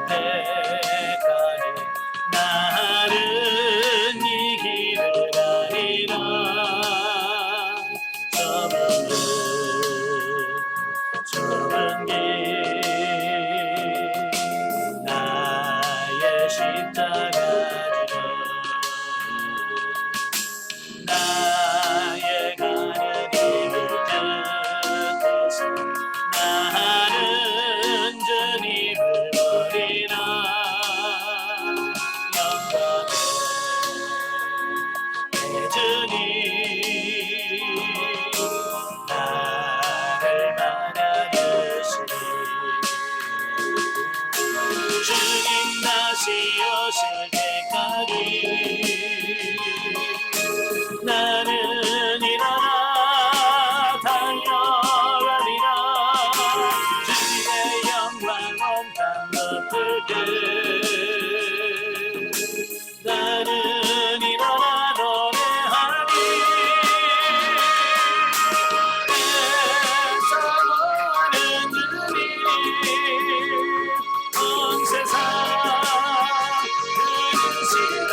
때까지 나는 이 길을 가리라. 좁은 길 나의 십자가 지고 나의 가는 이길 끝에서 나는 주님을 버리나. 영광의 주님 나를 만나주시리. 주님 다시 오실 때까지 나는 일어나 달려가리라. 주의 영광 온땅 덮을 때 나는 일어나 노래하리. 애써보는 주님 온 세상 그리시라.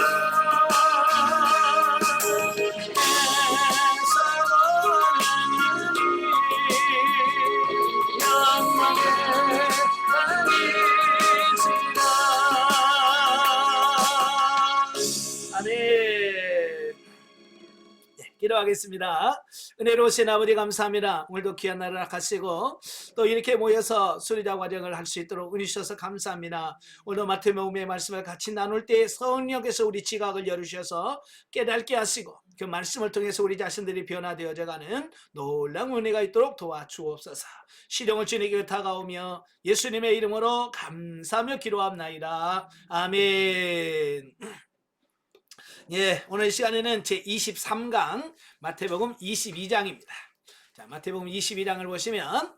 기도하겠습니다. 은혜로우신 아버지 감사합니다. 오늘도 귀한 날을 허락하시고 또 이렇게 모여서 수리자 과정을 할 수 있도록 은혜 주셔서 감사합니다. 오늘도 마태복음의 말씀을 같이 나눌 때 성령께서 우리 지각을 열으셔서 깨닫게 하시고 그 말씀을 통해서 우리 자신들이 변화되어져가는 놀라운 은혜가 있도록 도와주옵소서. 시령을 주님께 다가오며 예수님의 이름으로 감사하며 기도합나이다. 아멘. 예, 오늘 시간에는 제23강 마태복음 22장입니다. 자, 마태복음 22장을 보시면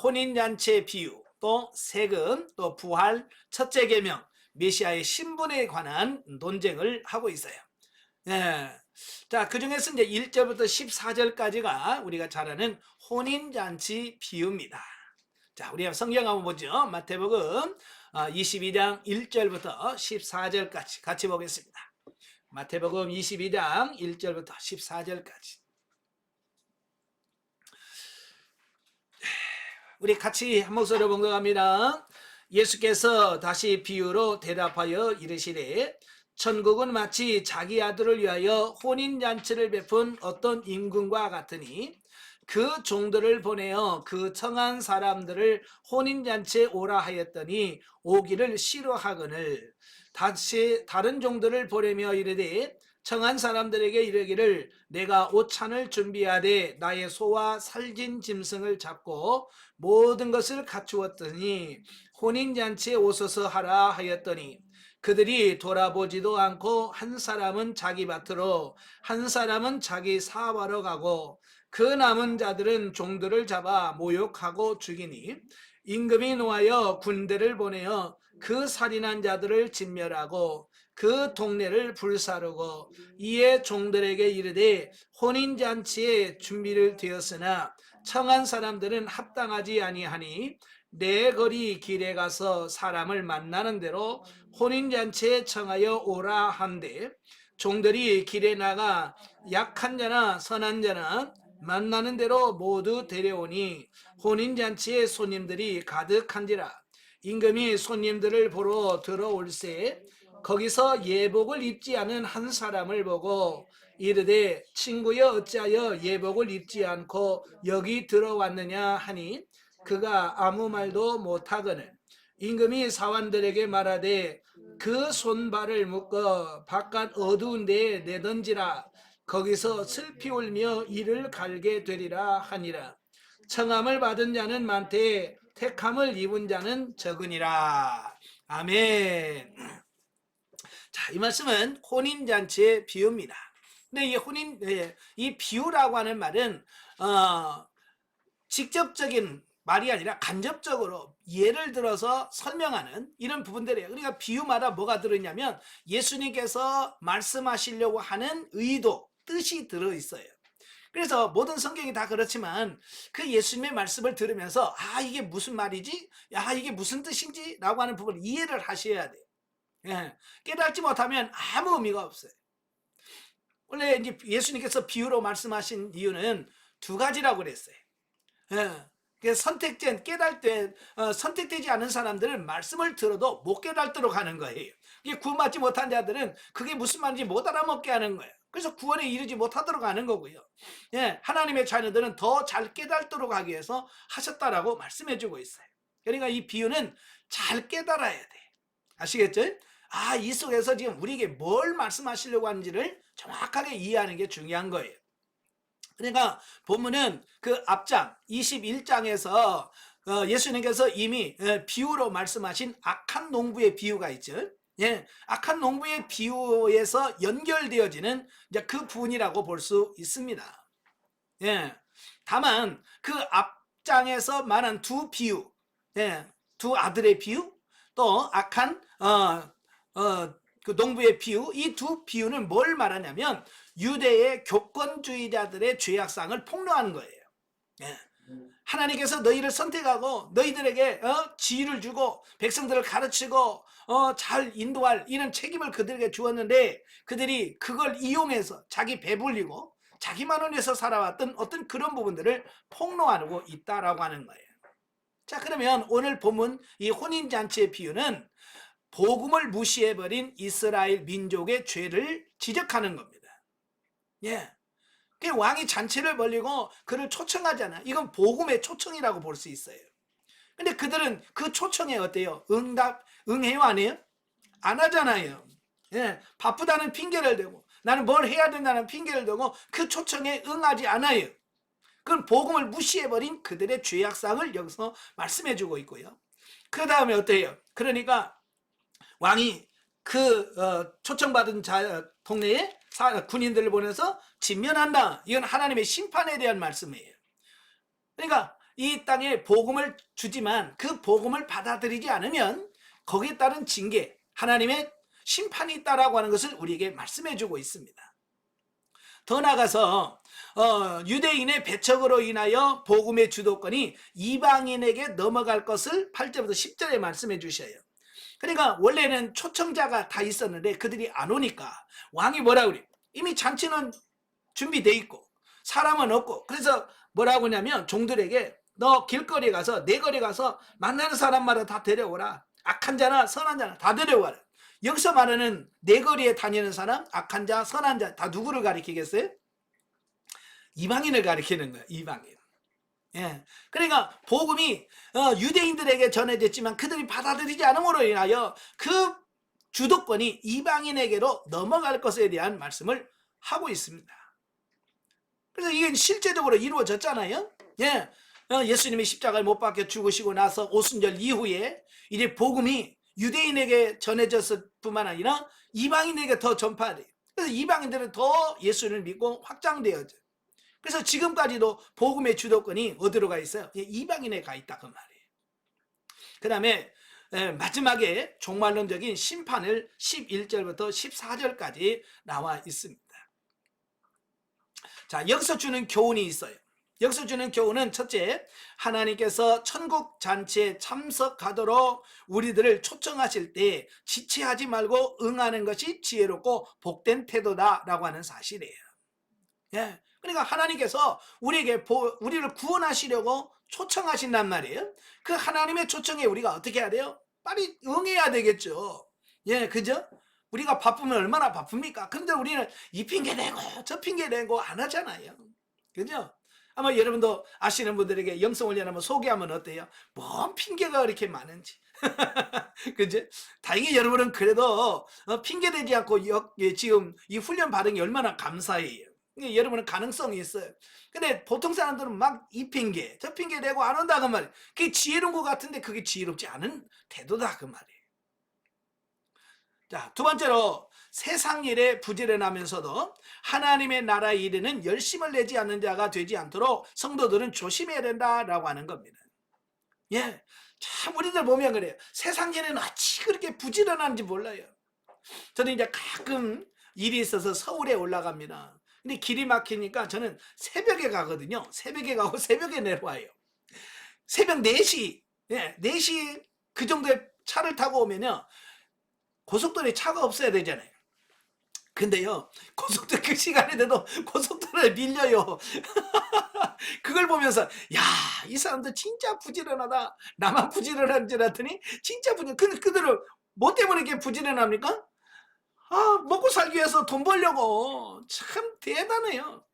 혼인잔치 비유, 또 세금, 또 부활, 첫째 계명, 메시아의 신분에 관한 논쟁을 하고 있어요. 예, 자, 그 중에서 이제 1절부터 14절까지가 우리가 잘 아는 혼인잔치 비유입니다. 자, 우리 성경 한번 보죠. 마태복음 22장 1절부터 14절까지 같이 보겠습니다. 마태복음 22장 1절부터 14절까지 우리 같이 한 목소리로 봉독합니다. 예수께서 다시 비유로 대답하여 이르시되 천국은 마치 자기 아들을 위하여 혼인잔치를 베푼 어떤 임금과 같으니 그 종들을 보내어 그 청한 사람들을 혼인잔치에 오라 하였더니 오기를 싫어하거늘 다시 다른 종들을 보내며 이르되 청한 사람들에게 이르기를 내가 오찬을 준비하되 나의 소와 살진 짐승을 잡고 모든 것을 갖추었더니 혼인잔치에 오소서 하라 하였더니 그들이 돌아보지도 않고 한 사람은 자기 밭으로 한 사람은 자기 사업하러 가고 그 남은 자들은 종들을 잡아 모욕하고 죽이니 임금이 노하여 군대를 보내어 그 살인한 자들을 진멸하고 그 동네를 불사르고 이에 종들에게 이르되 혼인잔치에 준비를 되었으나 청한 사람들은 합당하지 아니하니 내 거리 길에 가서 사람을 만나는 대로 혼인잔치에 청하여 오라 한데 종들이 길에 나가 약한 자나 선한 자나 만나는 대로 모두 데려오니 혼인잔치에 손님들이 가득한지라. 임금이 손님들을 보러 들어올세 거기서 예복을 입지 않은 한 사람을 보고 이르되 친구여 어찌하여 예복을 입지 않고 여기 들어왔느냐 하니 그가 아무 말도 못하거늘 임금이 사환들에게 말하되 그 손발을 묶어 바깥 어두운 데에 내던지라. 거기서 슬피 울며 이를 갈게 되리라 하니라. 청함을 받은 자는 많되 택함을 입은 자는 적으니라. 아멘. 자, 이 말씀은 혼인잔치의 비유입니다. 근데 이 비유라고 하는 말은 직접적인 말이 아니라 간접적으로 예를 들어서 설명하는 이런 부분들이에요. 그러니까 비유마다 뭐가 들어있냐면 예수님께서 말씀하시려고 하는 의도, 뜻이 들어있어요. 그래서 모든 성경이 다 그렇지만 그 예수님의 말씀을 들으면서 이게 무슨 말이지? 이게 무슨 뜻인지? 라고 하는 부분을 이해를 하셔야 돼요. 예, 깨닫지 못하면 아무 의미가 없어요. 원래 이제 예수님께서 비유로 말씀하신 이유는 두 가지라고 그랬어요. 예. 선택된 선택되지 않은 사람들은 말씀을 들어도 못 깨닫도록 하는 거예요. 이게 구원받지 못한 자들은 그게 무슨 말인지 못 알아먹게 하는 거예요. 그래서 구원에 이르지 못하도록 하는 거고요. 예, 하나님의 자녀들은 더 잘 깨닫도록 하기 위해서 하셨다라고 말씀해주고 있어요. 그러니까 이 비유는 잘 깨달아야 돼. 아시겠죠? 이 속에서 지금 우리에게 뭘 말씀하시려고 하는지를 정확하게 이해하는 게 중요한 거예요. 그러니까 본문은 그 앞장 21장에서 예수님께서 이미 비유로 말씀하신 악한 농부의 비유가 있죠. 예, 악한 농부의 비유에서 연결되어지는 이제 그 부분이라고 볼 수 있습니다. 예, 다만 그 앞장에서 말한 두 비유, 두 아들의 비유, 또 악한 그 농부의 비유, 이 두 비유는 뭘 말하냐면 유대의 교권주의자들의 죄악상을 폭로하는 거예요. 예. 하나님께서 너희를 선택하고 너희들에게 지위를 주고 백성들을 가르치고 잘 인도할 이런 책임을 그들에게 주었는데 그들이 그걸 이용해서 자기 배불리고 자기만을 위해서 살아왔던 어떤 그런 부분들을 폭로하고 있다라고 하는 거예요. 자, 그러면 오늘 본문 이 혼인잔치의 비유는 복음을 무시해버린 이스라엘 민족의 죄를 지적하는 겁니다. 예. 그 왕이 잔치를 벌리고 그를 초청하잖아. 이건 복음의 초청이라고 볼 수 있어요. 근데 그들은 그 초청에 어때요? 응해요, 안 해요? 안 하잖아요. 예. 바쁘다는 핑계를 대고 나는 뭘 해야 된다는 핑계를 대고 그 초청에 응하지 않아요. 그건 복음을 무시해버린 그들의 죄악상을 여기서 말씀해주고 있고요. 그 다음에 어때요? 그러니까 왕이 그 초청받은 동네에 군인들을 보내서 진면한다. 이건 하나님의 심판에 대한 말씀이에요. 그러니까 이 땅에 복음을 주지만 그 복음을 받아들이지 않으면 거기에 따른 징계, 하나님의 심판이 있다라고 하는 것을 우리에게 말씀해주고 있습니다. 더 나아가서 유대인의 배척으로 인하여 복음의 주도권이 이방인에게 넘어갈 것을 8절부터 10절에 말씀해 주셔요. 그러니까 원래는 초청자가 다 있었는데 그들이 안 오니까 왕이 뭐라 그래? 이미 잔치는 준비돼 있고 사람은 없고 그래서 뭐라고 하냐면 종들에게 너 길거리에 가서 내거리 가서 만나는 사람마다 다 데려오라. 악한 자나 선한 자나 다 데려와라. 여기서 말하는 내거리에 다니는 사람, 악한 자, 선한 자 다 누구를 가리키겠어요? 이방인을 가리키는 거예요. 이방인. 예. 그러니까 복음이 유대인들에게 전해졌지만 그들이 받아들이지 않음으로 인하여 그 주도권이 이방인에게로 넘어갈 것에 대한 말씀을 하고 있습니다. 그래서 이게 실제적으로 이루어졌잖아요. 예. 예수님이 십자가를 못 박혀 죽으시고 나서 오순절 이후에 이제 복음이 유대인에게 전해졌을 뿐만 아니라 이방인에게 더 전파돼요. 그래서 이방인들은 더 예수를 믿고 확장되어져요. 그래서 지금까지도 복음의 주도권이 어디로 가 있어요? 이방인에 가 있다 그 말이에요. 그 다음에 마지막에 종말론적인 심판을 11절부터 14절까지 나와 있습니다. 자, 여기서 주는 교훈이 있어요. 여기서 주는 교훈은 첫째, 하나님께서 천국 잔치에 참석하도록 우리들을 초청하실 때 지체하지 말고 응하는 것이 지혜롭고 복된 태도다라고 하는 사실이에요. 예. 그러니까 하나님께서 우리를 구원하시려고 초청하신단 말이에요. 그 하나님의 초청에 우리가 어떻게 해야 돼요? 빨리 응해야 되겠죠. 예, 그죠? 우리가 바쁘면 얼마나 바쁩니까? 근데 우리는 이 핑계 대고 저 핑계 대고 안 하잖아요. 그죠? 아마 여러분도 아시는 분들에게 영성훈련하면 소개하면 어때요? 뭔 핑계가 그렇게 많은지. 그죠? 다행히 여러분은 그래도 핑계 대지 않고 지금 이 훈련 받은 게 얼마나 감사해요. 여러분은 가능성이 있어요. 근데 보통 사람들은 막 이 핑계 저 핑계 대고 안 온다 그 말이에요. 그게 지혜로운 것 같은데 그게 지혜롭지 않은 태도다 그 말이에요. 자, 두 번째로 세상 일에 부지런하면서도 하나님의 나라 일에는 열심을 내지 않는 자가 되지 않도록 성도들은 조심해야 된다라고 하는 겁니다. 예, 참 우리들 보면 그래요. 세상 일에는 어찌 그렇게 부지런한지 몰라요. 저는 이제 가끔 일이 있어서 서울에 올라갑니다. 근데 길이 막히니까 저는 새벽에 가거든요. 새벽에 가고 새벽에 내려와요. 새벽 4시, 예, 4시 그 정도에 차를 타고 오면요. 고속도로에 차가 없어야 되잖아요. 근데요, 고속도로 그 시간에 돼도 고속도로에 밀려요. 그걸 보면서, 야, 이 사람들 진짜 부지런하다. 나만 부지런한 줄 알았더니, 진짜 그들은 뭐 때문에 이렇게 부지런합니까? 아, 먹고 살기 위해서 돈 벌려고. 참 대단해요.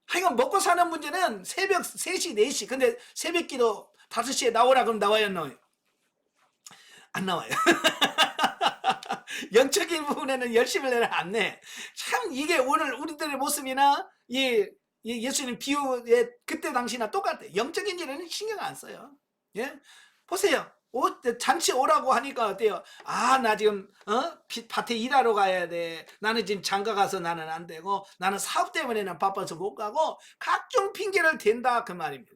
하여간 먹고 사는 문제는 새벽 3시, 4시. 근데 새벽 기도 5시에 나오라 그러면 나와요, 안 나와요? 안 나와요. 영적인 부분에는 열심을 내는 안 내. 참 이게 오늘 우리들의 모습이나 예수님 비유의 그때 당시나 똑같아요. 영적인 일에는 신경 안 써요. 예? 보세요. 잔치 오라고 하니까 어때요? 아, 나 지금 밭에 일하러 가야 돼. 나는 지금 장가 가서 나는 안 되고, 나는 사업 때문에 난 바빠서 못 가고, 각종 핑계를 댄다 그 말입니다.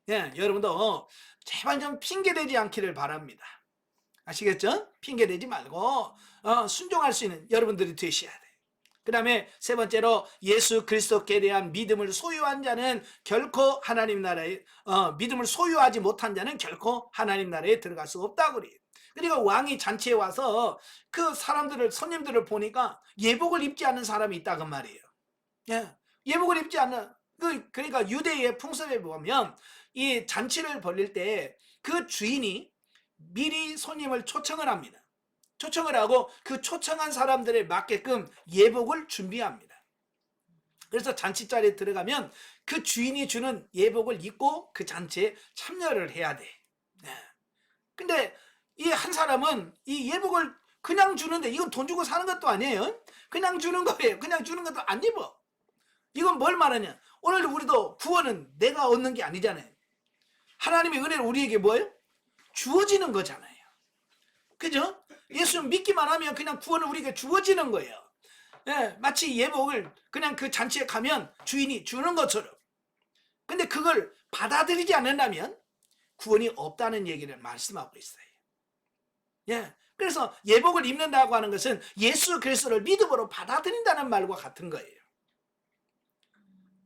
예, 여러분도 제발 좀 핑계 대지 않기를 바랍니다. 아시겠죠? 핑계 대지 말고 순종할 수 있는 여러분들이 되셔야 돼. 그 다음에 세 번째로 예수 그리스도께 대한 믿음을 소유한 자는 결코 하나님 나라에 믿음을 소유하지 못한 자는 결코 하나님 나라에 들어갈 수 없다고 그래요. 그러니까 왕이 잔치에 와서 그 사람들을 손님들을 보니까 예복을 입지 않는 사람이 있다고 말이에요. 예, 예복을 입지 않는 그러니까 유대의 풍습에 보면 이 잔치를 벌릴 때 그 주인이 미리 손님을 초청을 합니다. 초청을 하고 그 초청한 사람들에 맞게끔 예복을 준비합니다. 그래서 잔치 자리에 들어가면 그 주인이 주는 예복을 입고 그 잔치에 참여를 해야 돼. 네. 근데 이 한 사람은 이 예복을 그냥 주는데 이건 돈 주고 사는 것도 아니에요. 그냥 주는 거예요. 그냥 주는 것도 안 입어. 이건 뭘 말하냐? 오늘 우리도 구원은 내가 얻는 게 아니잖아요. 하나님의 은혜는 우리에게 뭐예요? 주어지는 거잖아요. 그죠? 예수 믿기만 하면 그냥 구원은 우리에게 주어지는 거예요. 예, 마치 예복을 그냥 그 잔치에 가면 주인이 주는 것처럼. 근데 그걸 받아들이지 않는다면 구원이 없다는 얘기를 말씀하고 있어요. 예, 그래서 예복을 입는다고 하는 것은 예수 그리스도를 믿음으로 받아들인다는 말과 같은 거예요.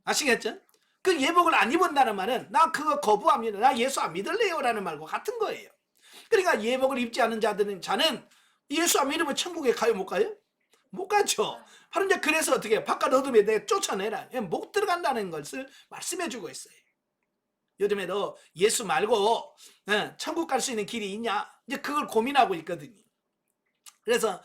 아시겠죠? 그 예복을 안 입은다는 말은 나 그거 거부합니다. 나 예수 안 믿을래요 라는 말과 같은 거예요. 그러니까 예복을 입지 않은 자는 예수 안 믿으면 천국에 가요 못 가요? 못 가죠. 바로 이제 그래서 어떻게 바깥 어둠에 내가 쫓아내라. 못 들어간다는 것을 말씀해 주고 있어요. 요즘에도 예수 말고 천국 갈 수 있는 길이 있냐? 이제 그걸 고민하고 있거든요. 그래서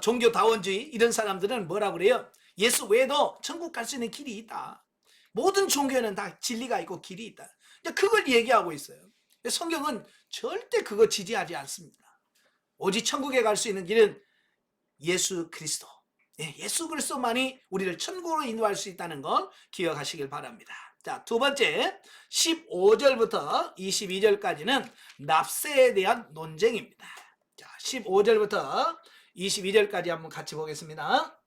종교다원주의 이런 사람들은 뭐라고 그래요? 예수 외에도 천국 갈 수 있는 길이 있다. 모든 종교에는 다 진리가 있고 길이 있다. 이제 그걸 얘기하고 있어요. 성경은 절대 그거 지지하지 않습니다. 오직 천국에 갈 수 있는 길은 예수 그리스도. 예수 그리스도만이 우리를 천국으로 인도할 수 있다는 걸 기억하시길 바랍니다. 자, 두 번째 15절부터 22절까지는 납세에 대한 논쟁입니다. 자, 15절부터 22절까지 한번 같이 보겠습니다.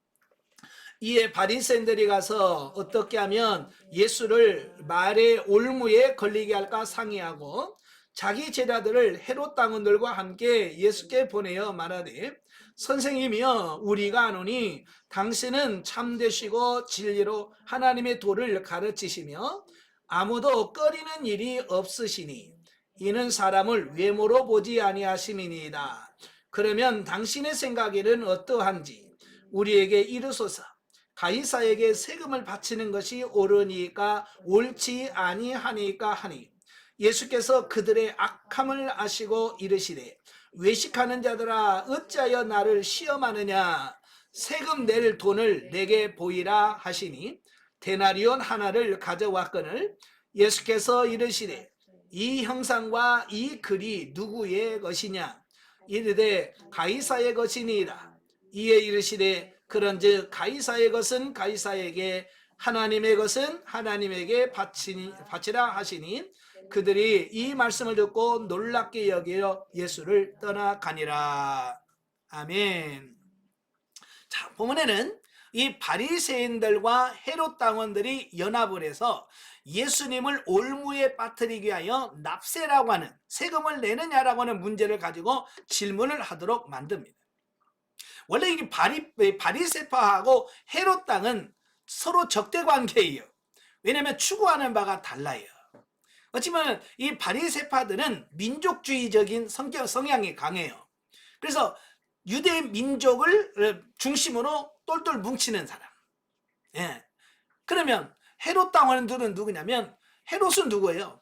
이에 바리새인들이 가서 어떻게 하면 예수를 말의 올무에 걸리게 할까 상의하고 자기 제자들을 헤롯 당원들과 함께 예수께 보내어 말하되 선생님이여 우리가 아노니 당신은 참되시고 진리로 하나님의 도를 가르치시며 아무도 꺼리는 일이 없으시니 이는 사람을 외모로 보지 아니하심이니이다. 그러면 당신의 생각에는 어떠한지 우리에게 이르소서. 가이사에게 세금을 바치는 것이 옳으니까 옳지 아니하니까 하니 예수께서 그들의 악함을 아시고 이르시되 외식하는 자들아 어찌하여 나를 시험하느냐 세금 낼 돈을 내게 보이라 하시니 데나리온 하나를 가져왔거늘 예수께서 이르시되 이 형상과 이 글이 누구의 것이냐 이르되 가이사의 것이니이다. 이에 이르시되 그런즉 가이사의 것은 가이사에게 하나님의 것은 하나님에게 바치라 하시니 그들이 이 말씀을 듣고 놀랍게 여겨 예수를 떠나가니라. 아멘. 자, 본문에는 이 바리새인들과 헤롯 당원들이 연합을 해서 예수님을 올무에 빠뜨리기 위하여 납세라고 하는 세금을 내느냐라고 하는 문제를 가지고 질문을 하도록 만듭니다. 원래 이 바리새파하고 헤롯 당은 서로 적대 관계예요. 왜냐하면 추구하는 바가 달라요. 어찌보면 이 바리새파들은 민족주의적인 성향이 강해요. 그래서 유대 민족을 중심으로 똘똘 뭉치는 사람. 예. 그러면 헤롯 당원들은 누구냐면, 헤롯은 누구예요?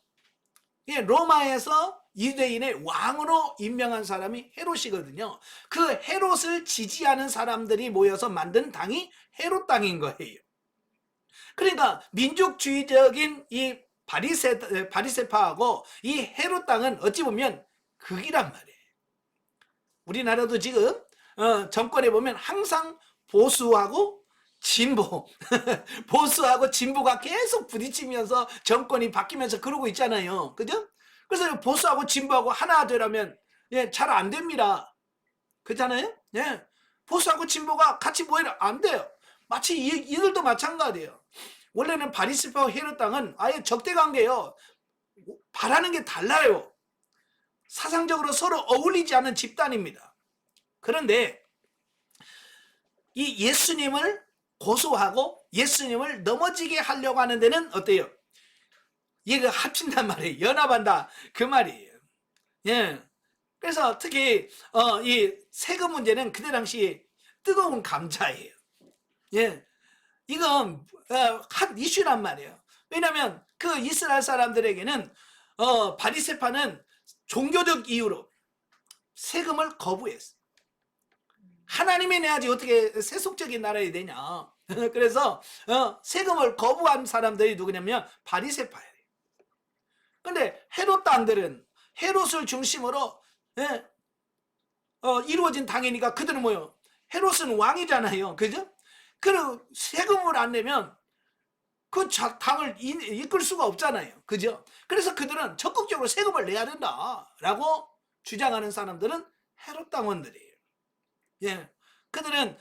예, 로마에서 유대인의 왕으로 임명한 사람이 헤롯이거든요. 그 헤롯을 지지하는 사람들이 모여서 만든 당이 헤롯 당인 거예요. 그러니까 민족주의적인 이 바리새파하고 이 헤롯 당은 어찌 보면 극이란 말이에요. 우리나라도 지금 정권에 보면 항상 보수하고 진보 보수하고 진보가 계속 부딪히면서 정권이 바뀌면서 그러고 있잖아요. 그죠? 그래서 보수하고 진보하고 하나 되려면 잘 안 됩니다. 그렇잖아요? 예. 보수하고 진보가 같이 모이면 안 돼요. 마치 이들도 마찬가지예요. 원래는 바리새파와 헤롯 당은 아예 적대 관계예요. 바라는 게 달라요. 사상적으로 서로 어울리지 않은 집단입니다. 그런데 이 예수님을 고소하고 예수님을 넘어지게 하려고 하는 데는 어때요? 얘가 합친단 말이에요. 연합한다 그 말이에요. 예. 그래서 특히 이 세금 문제는 그때 당시 뜨거운 감자예요. 예. 이건 한 이슈란 말이에요. 왜냐하면 그 이스라엘 사람들에게는 바리새파는 종교적 이유로 세금을 거부했어. 하나님이 내야지 어떻게 세속적인 나라에 되냐. 그래서 세금을 거부한 사람들이 누구냐면 바리새파예요. 근데 헤롯 당들은 헤롯을 중심으로 이루어진 당이니까 그들은 뭐요? 헤롯은 왕이잖아요. 그죠? 그리고 세금을 안 내면 그 당을 이끌 수가 없잖아요. 그죠? 그래서 그들은 적극적으로 세금을 내야 된다라고 주장하는 사람들은 헤롯 당원들이에요. 예. 그들은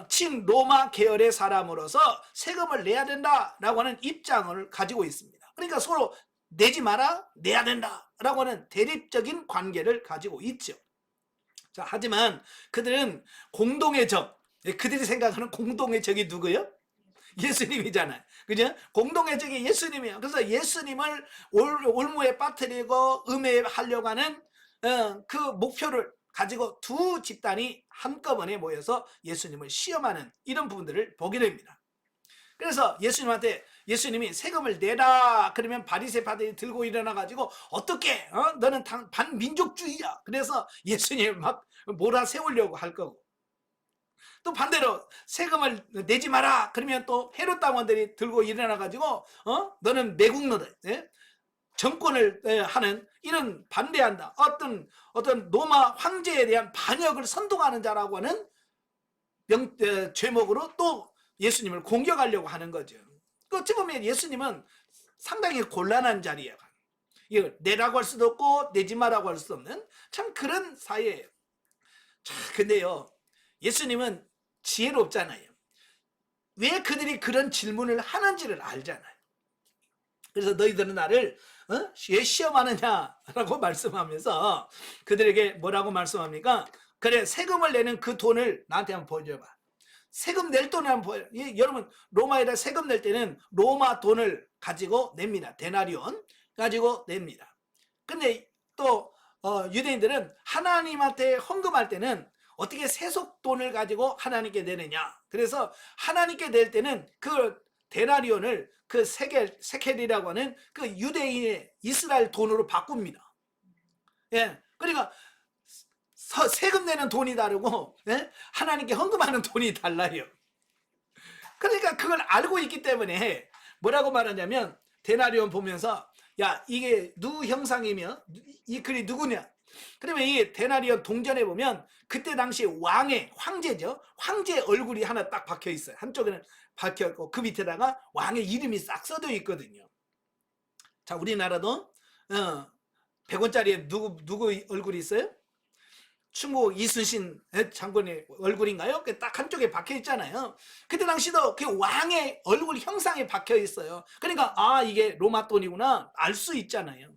친로마 계열의 사람으로서 세금을 내야 된다라고 하는 입장을 가지고 있습니다. 그러니까 서로 내지 마라, 내야 된다라고 하는 대립적인 관계를 가지고 있죠. 자, 하지만 그들은 공동의 적, 그들이 생각하는 공동의 적이 누구예요? 예수님이잖아요. 그죠? 공동의 적이 예수님이에요. 그래서 예수님을 올무에 빠뜨리고 음해하려고 하는 그 목표를 가지고 두 집단이 한꺼번에 모여서 예수님을 시험하는 이런 부분들을 보게 됩니다. 그래서 예수님이 세금을 내라 그러면 바리새파들이 들고 일어나 가지고 어떻게 너는 반민족주의야. 그래서 예수님을 막 몰아세우려고 할 거고, 또 반대로 세금을 내지 마라 그러면 또 헤롯 당원들이 들고 일어나 가지고 너는 매국노다, 정권을 하는 이런 반대한다, 어떤 로마 황제에 대한 반역을 선동하는 자라고 하는 죄목으로 또 예수님을 공격하려고 하는 거죠. 어찌 보면 예수님은 상당히 곤란한 자리예요. 이거 내라고 할 수도 없고 내지 마라고 할 수 없는 참 그런 사이예요. 자, 근데요, 예수님은 지혜롭잖아요. 왜 그들이 그런 질문을 하는지를 알잖아요. 그래서 너희들은 나를 왜 시험하느냐라고 말씀하면서 그들에게 뭐라고 말씀합니까? 그래, 세금을 내는 그 돈을 나한테 한번 보여줘봐. 세금 낼 돈을 한번 보여. 여러분, 로마에다 세금 낼 때는 로마 돈을 가지고 냅니다. 데나리온 가지고 냅니다. 근데 또 유대인들은 하나님한테 헌금할 때는 어떻게 세속 돈을 가지고 하나님께 내느냐. 그래서 하나님께 낼 때는 그 데나리온을 그 세켈이라고 하는 그 유대인의 이스라엘 돈으로 바꿉니다. 예, 그러니까 세금 내는 돈이 다르고 하나님께 헌금하는 돈이 달라요. 그러니까 그걸 알고 있기 때문에 뭐라고 말하냐면, 데나리온 보면서 야, 이게 누구 형상이며 이 글이 누구냐. 그러면 이 데나리온 동전에 보면 그때 당시 황제죠. 황제 얼굴이 하나 딱 박혀 있어요. 한쪽에는 박혀 있고 그 밑에다가 왕의 이름이 싹 써져 있거든요. 자, 우리나라도 100원짜리에 누구 얼굴이 있어요? 충북 이순신 장군의 얼굴인가요? 딱 한쪽에 박혀 있잖아요. 그때 당시도 그 왕의 얼굴 형상이 박혀 있어요. 그러니까 이게 로마 돈이구나 알 수 있잖아요.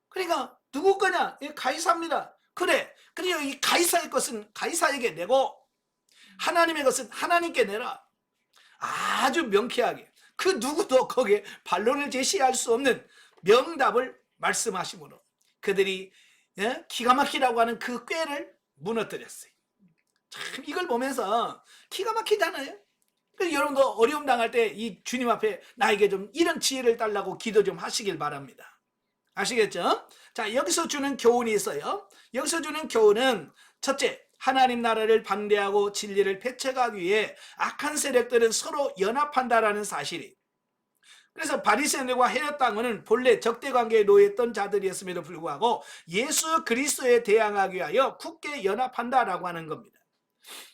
그러니까 누구 거냐? 가이사입니다. 그래. 그리고 이 가이사의 것은 가이사에게 내고 하나님의 것은 하나님께 내라. 아주 명쾌하게 그 누구도 거기에 반론을 제시할 수 없는 명답을 말씀하심으로 그들이 기가 막히라고 하는 그 꾀를 무너뜨렸어요. 참 이걸 보면서 기가 막히잖아요. 그래서 여러분도 어려움 당할 때 이 주님 앞에 나에게 좀 이런 지혜를 달라고 기도 좀 하시길 바랍니다. 아시겠죠? 자, 여기서 주는 교훈이 있어요. 여기서 주는 교훈은 첫째, 하나님 나라를 반대하고 진리를 폐척하기 위해 악한 세력들은 서로 연합한다라는 사실이. 그래서 바리새인들과 헤롯 당원은 본래 적대 관계에 놓였던 자들이었음에도 불구하고 예수 그리스도에 대항하기 위하여 굳게 연합한다라고 하는 겁니다.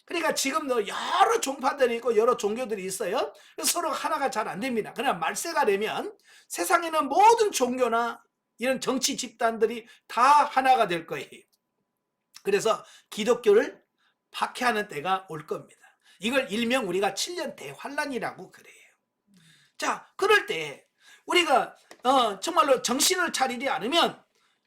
그러니까 지금도 여러 종파들이 있고 여러 종교들이 있어요. 서로 하나가 잘 안 됩니다. 그러나 말세가 되면 세상에는 모든 종교나 이런 정치 집단들이 다 하나가 될 거예요. 그래서 기독교를 박해하는 때가 올 겁니다. 이걸 일명 우리가 7년 대환란이라고 그래요. 자, 그럴 때 우리가 정말로 정신을 차리지 않으면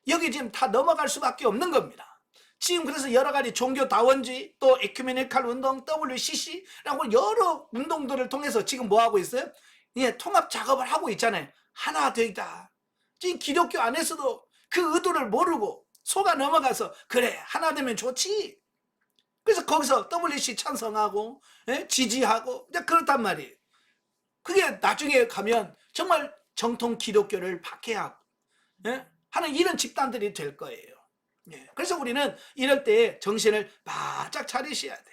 여기 지금 다 넘어갈 수밖에 없는 겁니다. 지금 그래서 여러 가지 종교다원주의, 또 에큐메니칼 운동, WCC라고 여러 운동들을 통해서 지금 뭐 하고 있어요? 예, 통합 작업을 하고 있잖아요. 하나 되다. 지금 기독교 안에서도 그 의도를 모르고 속아 넘어가서 그래 하나 되면 좋지. 그래서 거기서 WC 찬성하고 지지하고 그렇단 말이에요. 그게 나중에 가면 정말 정통 기독교를 박해하고 하는 이런 집단들이 될 거예요. 그래서 우리는 이럴 때 정신을 바짝 차리셔야 돼.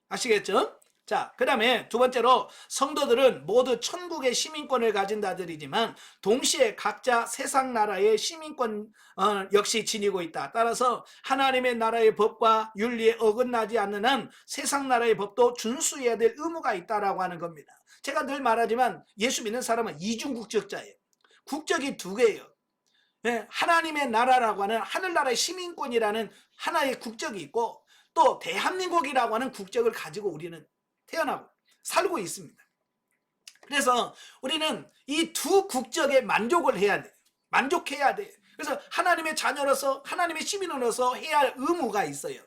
아시겠죠? 자, 그 다음에 두 번째로 성도들은 모두 천국의 시민권을 가진 자들이지만 동시에 각자 세상 나라의 시민권 역시 지니고 있다. 따라서 하나님의 나라의 법과 윤리에 어긋나지 않는 한 세상 나라의 법도 준수해야 될 의무가 있다라고 하는 겁니다. 제가 늘 말하지만 예수 믿는 사람은 이중국적자예요. 국적이 두 개예요. 하나님의 나라라고 하는 하늘나라의 시민권이라는 하나의 국적이 있고 또 대한민국이라고 하는 국적을 가지고 우리는 태어나고 살고 있습니다. 그래서 우리는 이 두 국적에 만족을 해야 돼. 만족해야 돼. 그래서 하나님의 자녀로서 하나님의 시민으로서 해야 할 의무가 있어요.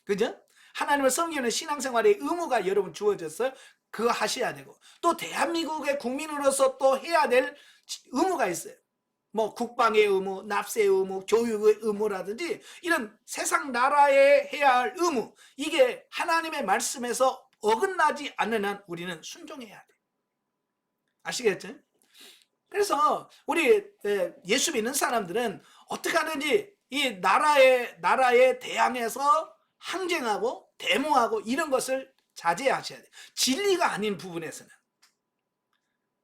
그죠? 하나님을 섬기는 신앙생활의 의무가 여러분 주어졌어요. 그거 하셔야 되고 또 대한민국의 국민으로서 또 해야 될 의무가 있어요. 뭐 국방의 의무, 납세의 의무, 교육의 의무라든지 이런 세상 나라에 해야 할 의무, 이게 하나님의 말씀에서 어긋나지 않는 한 우리는 순종해야 돼. 아시겠죠? 그래서 우리 예수 믿는 사람들은 어떻게 하는지 이 나라에 대항해서 항쟁하고 데모하고 이런 것을 자제하셔야 돼. 진리가 아닌 부분에서는.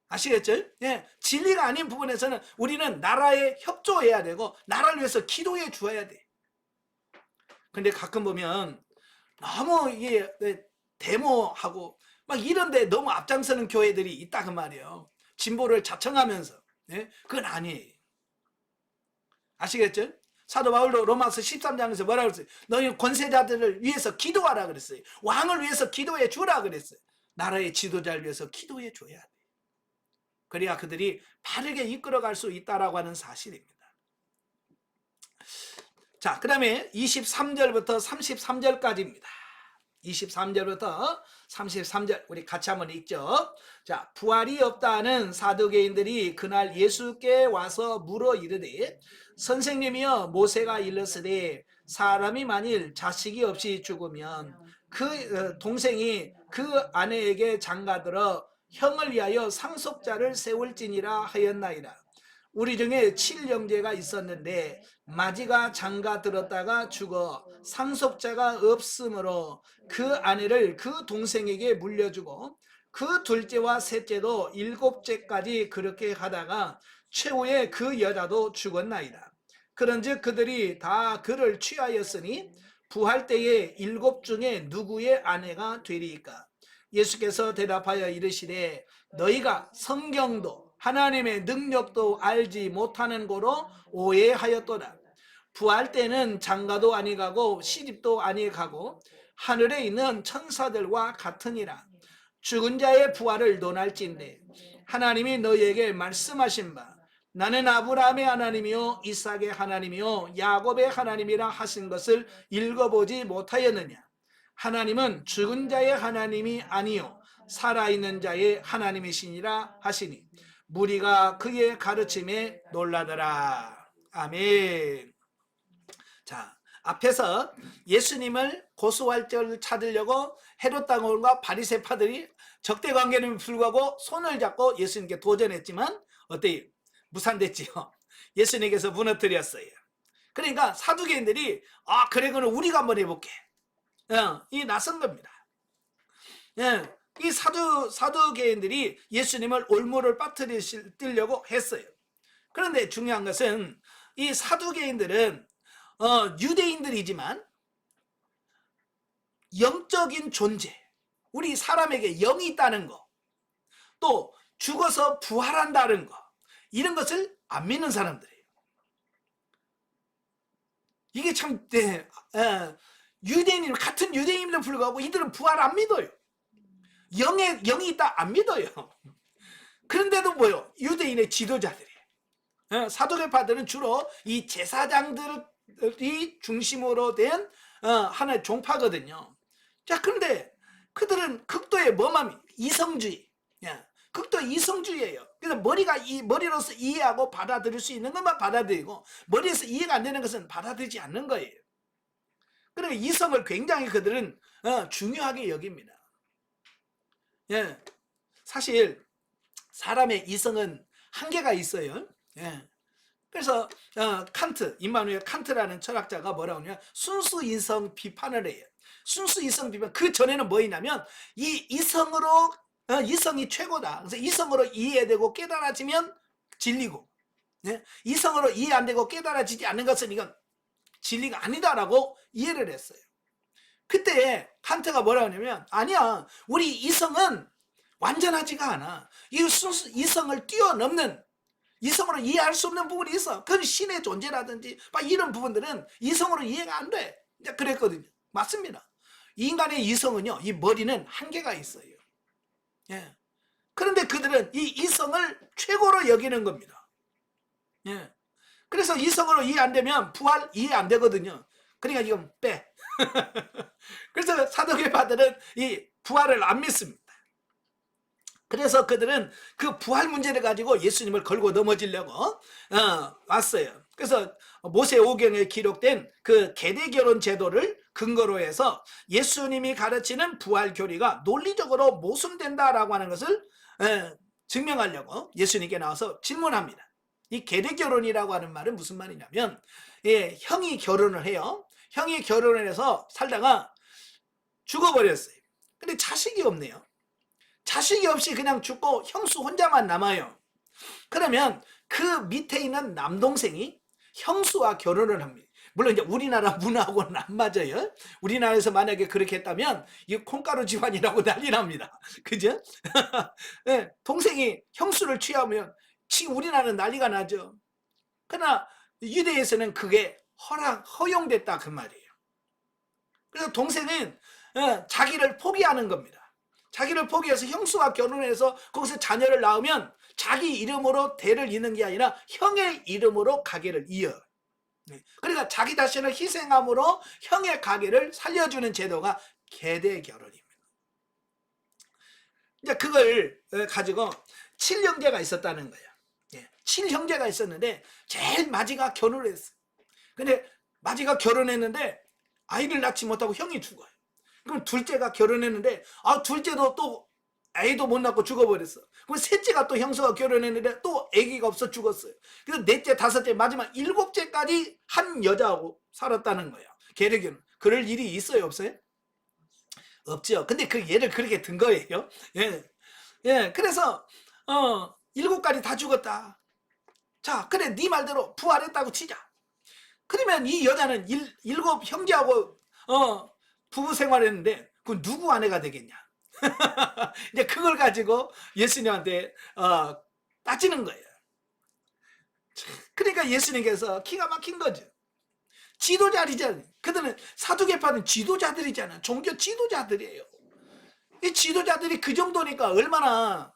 아시겠죠? 예, 진리가 아닌 부분에서는 우리는 나라에 협조해야 되고 나라를 위해서 기도해 주어야 돼. 근데 가끔 보면 너무 이게 데모하고 막 이런데 너무 앞장서는 교회들이 있다 그 말이에요. 진보를 자청하면서. 그건 아니에요. 아시겠죠? 사도 바울도 로마서 13장에서 뭐라고 그랬어요? 너희 권세자들을 위해서 기도하라 그랬어요. 왕을 위해서 기도해 주라 그랬어요. 나라의 지도자를 위해서 기도해 줘야 돼. 그래야 그들이 바르게 이끌어갈 수 있다라고 하는 사실입니다. 자, 그 다음에 23절부터 33절까지입니다. 23절부터 33절 우리 같이 한번 읽죠. 자, 부활이 없다는 사두개인들이 그날 예수께 와서 물어 이르되 선생님이여 모세가 일렀으되 사람이 만일 자식이 없이 죽으면 그 동생이 그 아내에게 장가들어 형을 위하여 상속자를 세울지니라 하였나이다. 우리 중에 7형제가 있었는데 마지가 장가 들었다가 죽어 상속자가 없으므로 그 아내를 그 동생에게 물려주고 그 둘째와 셋째도 일곱째까지 그렇게 하다가 최후에 그 여자도 죽었나이다. 그런즉 그들이 다 그를 취하였으니 부할 때에 일곱 중에 누구의 아내가 되리이까? 예수께서 대답하여 이르시되 너희가 성경도 하나님의 능력도 알지 못하는 거로 오해하였도다. 부할 때는 장가도 아니 가고 시집도 아니 가고 하늘에 있는 천사들과 같으니라. 죽은 자의 부활을 논할진대 하나님이 너희에게 말씀하신 바 나는 아브라함의 하나님이요 이삭의 하나님이요 야곱의 하나님이라 하신 것을 읽어보지 못하였느냐. 하나님은 죽은 자의 하나님이 아니요 살아있는 자의 하나님이시니라 하시니 무리가 그의 가르침에 놀라더라. 아멘. 자, 앞에서 예수님을 고소할 자를 찾으려고 헤롯 당원과 바리새파들이 적대 관계는 불구하고 손을 잡고 예수님께 도전했지만 어때요? 무산됐지요. 예수님께서 무너뜨렸어요. 그러니까 사두개인들이 그래 그럼 우리가 한번 해볼게. 이 나선 겁니다. 이 사두개인들이 예수님을 올무를 빠뜨리려고 했어요. 그런데 중요한 것은 이 사두개인들은 유대인들이지만 영적인 존재, 우리 사람에게 영이 있다는 거, 또 죽어서 부활한다는 거, 이런 것을 안 믿는 사람들이에요. 이게 참 유대인이 같은 유대인임에도 불구하고 이들은 부활 안 믿어요. 영이 있다 안 믿어요. 그런데도 뭐요? 유대인의 지도자들이에요. 사두개파들은 주로 이 제사장들이 중심으로 된 하나의 종파거든요. 자, 그런데 그들은 극도의 뭐만 이성주의, 극도 이성주의예요. 그래서 머리로서 이해하고 받아들일 수 있는 것만 받아들이고 머리에서 이해가 안 되는 것은 받아들이지 않는 거예요. 그러니까 이성을 굉장히 그들은 중요하게 여깁니다. 사실 사람의 이성은 한계가 있어요. 그래서 칸트, 임마누엘 칸트라는 철학자가 뭐라고 하냐, 순수 이성 비판을 해요. 순수 이성 비판, 그 전에는 뭐냐면 이 이성으로 이성이 최고다. 그래서 이성으로 이해되고 깨달아지면 진리고, 이성으로 이해 안 되고 깨달아지지 않는 것은 이건 진리가 아니다라고 이해를 했어요. 그때 칸트가 뭐라고 하냐면 아니야, 우리 이성은 완전하지가 않아. 이 순수 이성을 뛰어넘는, 이성으로 이해할 수 없는 부분이 있어. 그건 신의 존재라든지 막 이런 부분들은 이성으로 이해가 안 돼. 그랬거든요. 맞습니다. 인간의 이성은요, 이 머리는 한계가 있어요. 그런데 그들은 이 이성을 최고로 여기는 겁니다. 그래서 이성으로 이해 안 되면 부활 이해 안 되거든요. 그러니까 이건 빼. 그래서 사두개파들은 이 부활을 안 믿습니다. 그래서 그들은 그 부활 문제를 가지고 예수님을 걸고 넘어지려고 왔어요. 그래서 모세오경에 기록된 그 계대결혼 제도를 근거로 해서 예수님이 가르치는 부활 교리가 논리적으로 모순된다라고 하는 것을 증명하려고 예수님께 나와서 질문합니다. 이 계대결혼이라고 하는 말은 무슨 말이냐면, 형이 결혼을 해요. 형이 결혼을 해서 살다가 죽어버렸어요. 근데 자식이 없네요. 자식이 없이 그냥 죽고 형수 혼자만 남아요. 그러면 그 밑에 있는 남동생이 형수와 결혼을 합니다. 물론 이제 우리나라 문화하고는 안 맞아요. 우리나라에서 만약에 그렇게 했다면 이 콩가루 집안이라고 난리 납니다. 그죠? 동생이 형수를 취하면 지금 우리나라는 난리가 나죠. 그러나 유대에서는 그게 허용됐다 그 말이에요. 그래서 동생은 자기를 포기하는 겁니다. 자기를 포기해서 형수와 결혼해서 거기서 자녀를 낳으면 자기 이름으로 대를 잇는 게 아니라 형의 이름으로 가게를 이어. 그러니까 자기 자신을 희생함으로 형의 가게를 살려주는 제도가 계대결혼입니다. 이제 그걸 가지고 7형제가 있었다는 거예요. 7형제가 있었는데 제일 마지가 결혼을 했어요. 근데 마지가 결혼했는데 아이를 낳지 못하고 형이 죽어요. 그럼 둘째가 결혼했는데 둘째도 또 아이도 못 낳고 죽어버렸어. 그럼 셋째가 또 형수가 결혼했는데 또 아기가 없어 죽었어요. 그래서 넷째, 다섯째, 마지막 7째까지 한 여자하고 살았다는 거예요. 계대결혼. 그럴 일이 있어요, 없어요? 없죠. 근데 그 예를 그렇게 든 거예요. 그래서 7가지 다 죽었다. 자, 그래 네 말대로 부활했다고 치자. 그러면 이 여자는 7 형제하고 부부 생활했는데 그 누구 아내가 되겠냐? 이제 그걸 가지고 예수님한테 따지는 거예요. 그러니까 예수님께서 기가 막힌 거죠. 지도자리잖아요. 그들은 사두개파는 지도자들이잖아요. 종교 지도자들이에요. 이 지도자들이 그 정도니까 얼마나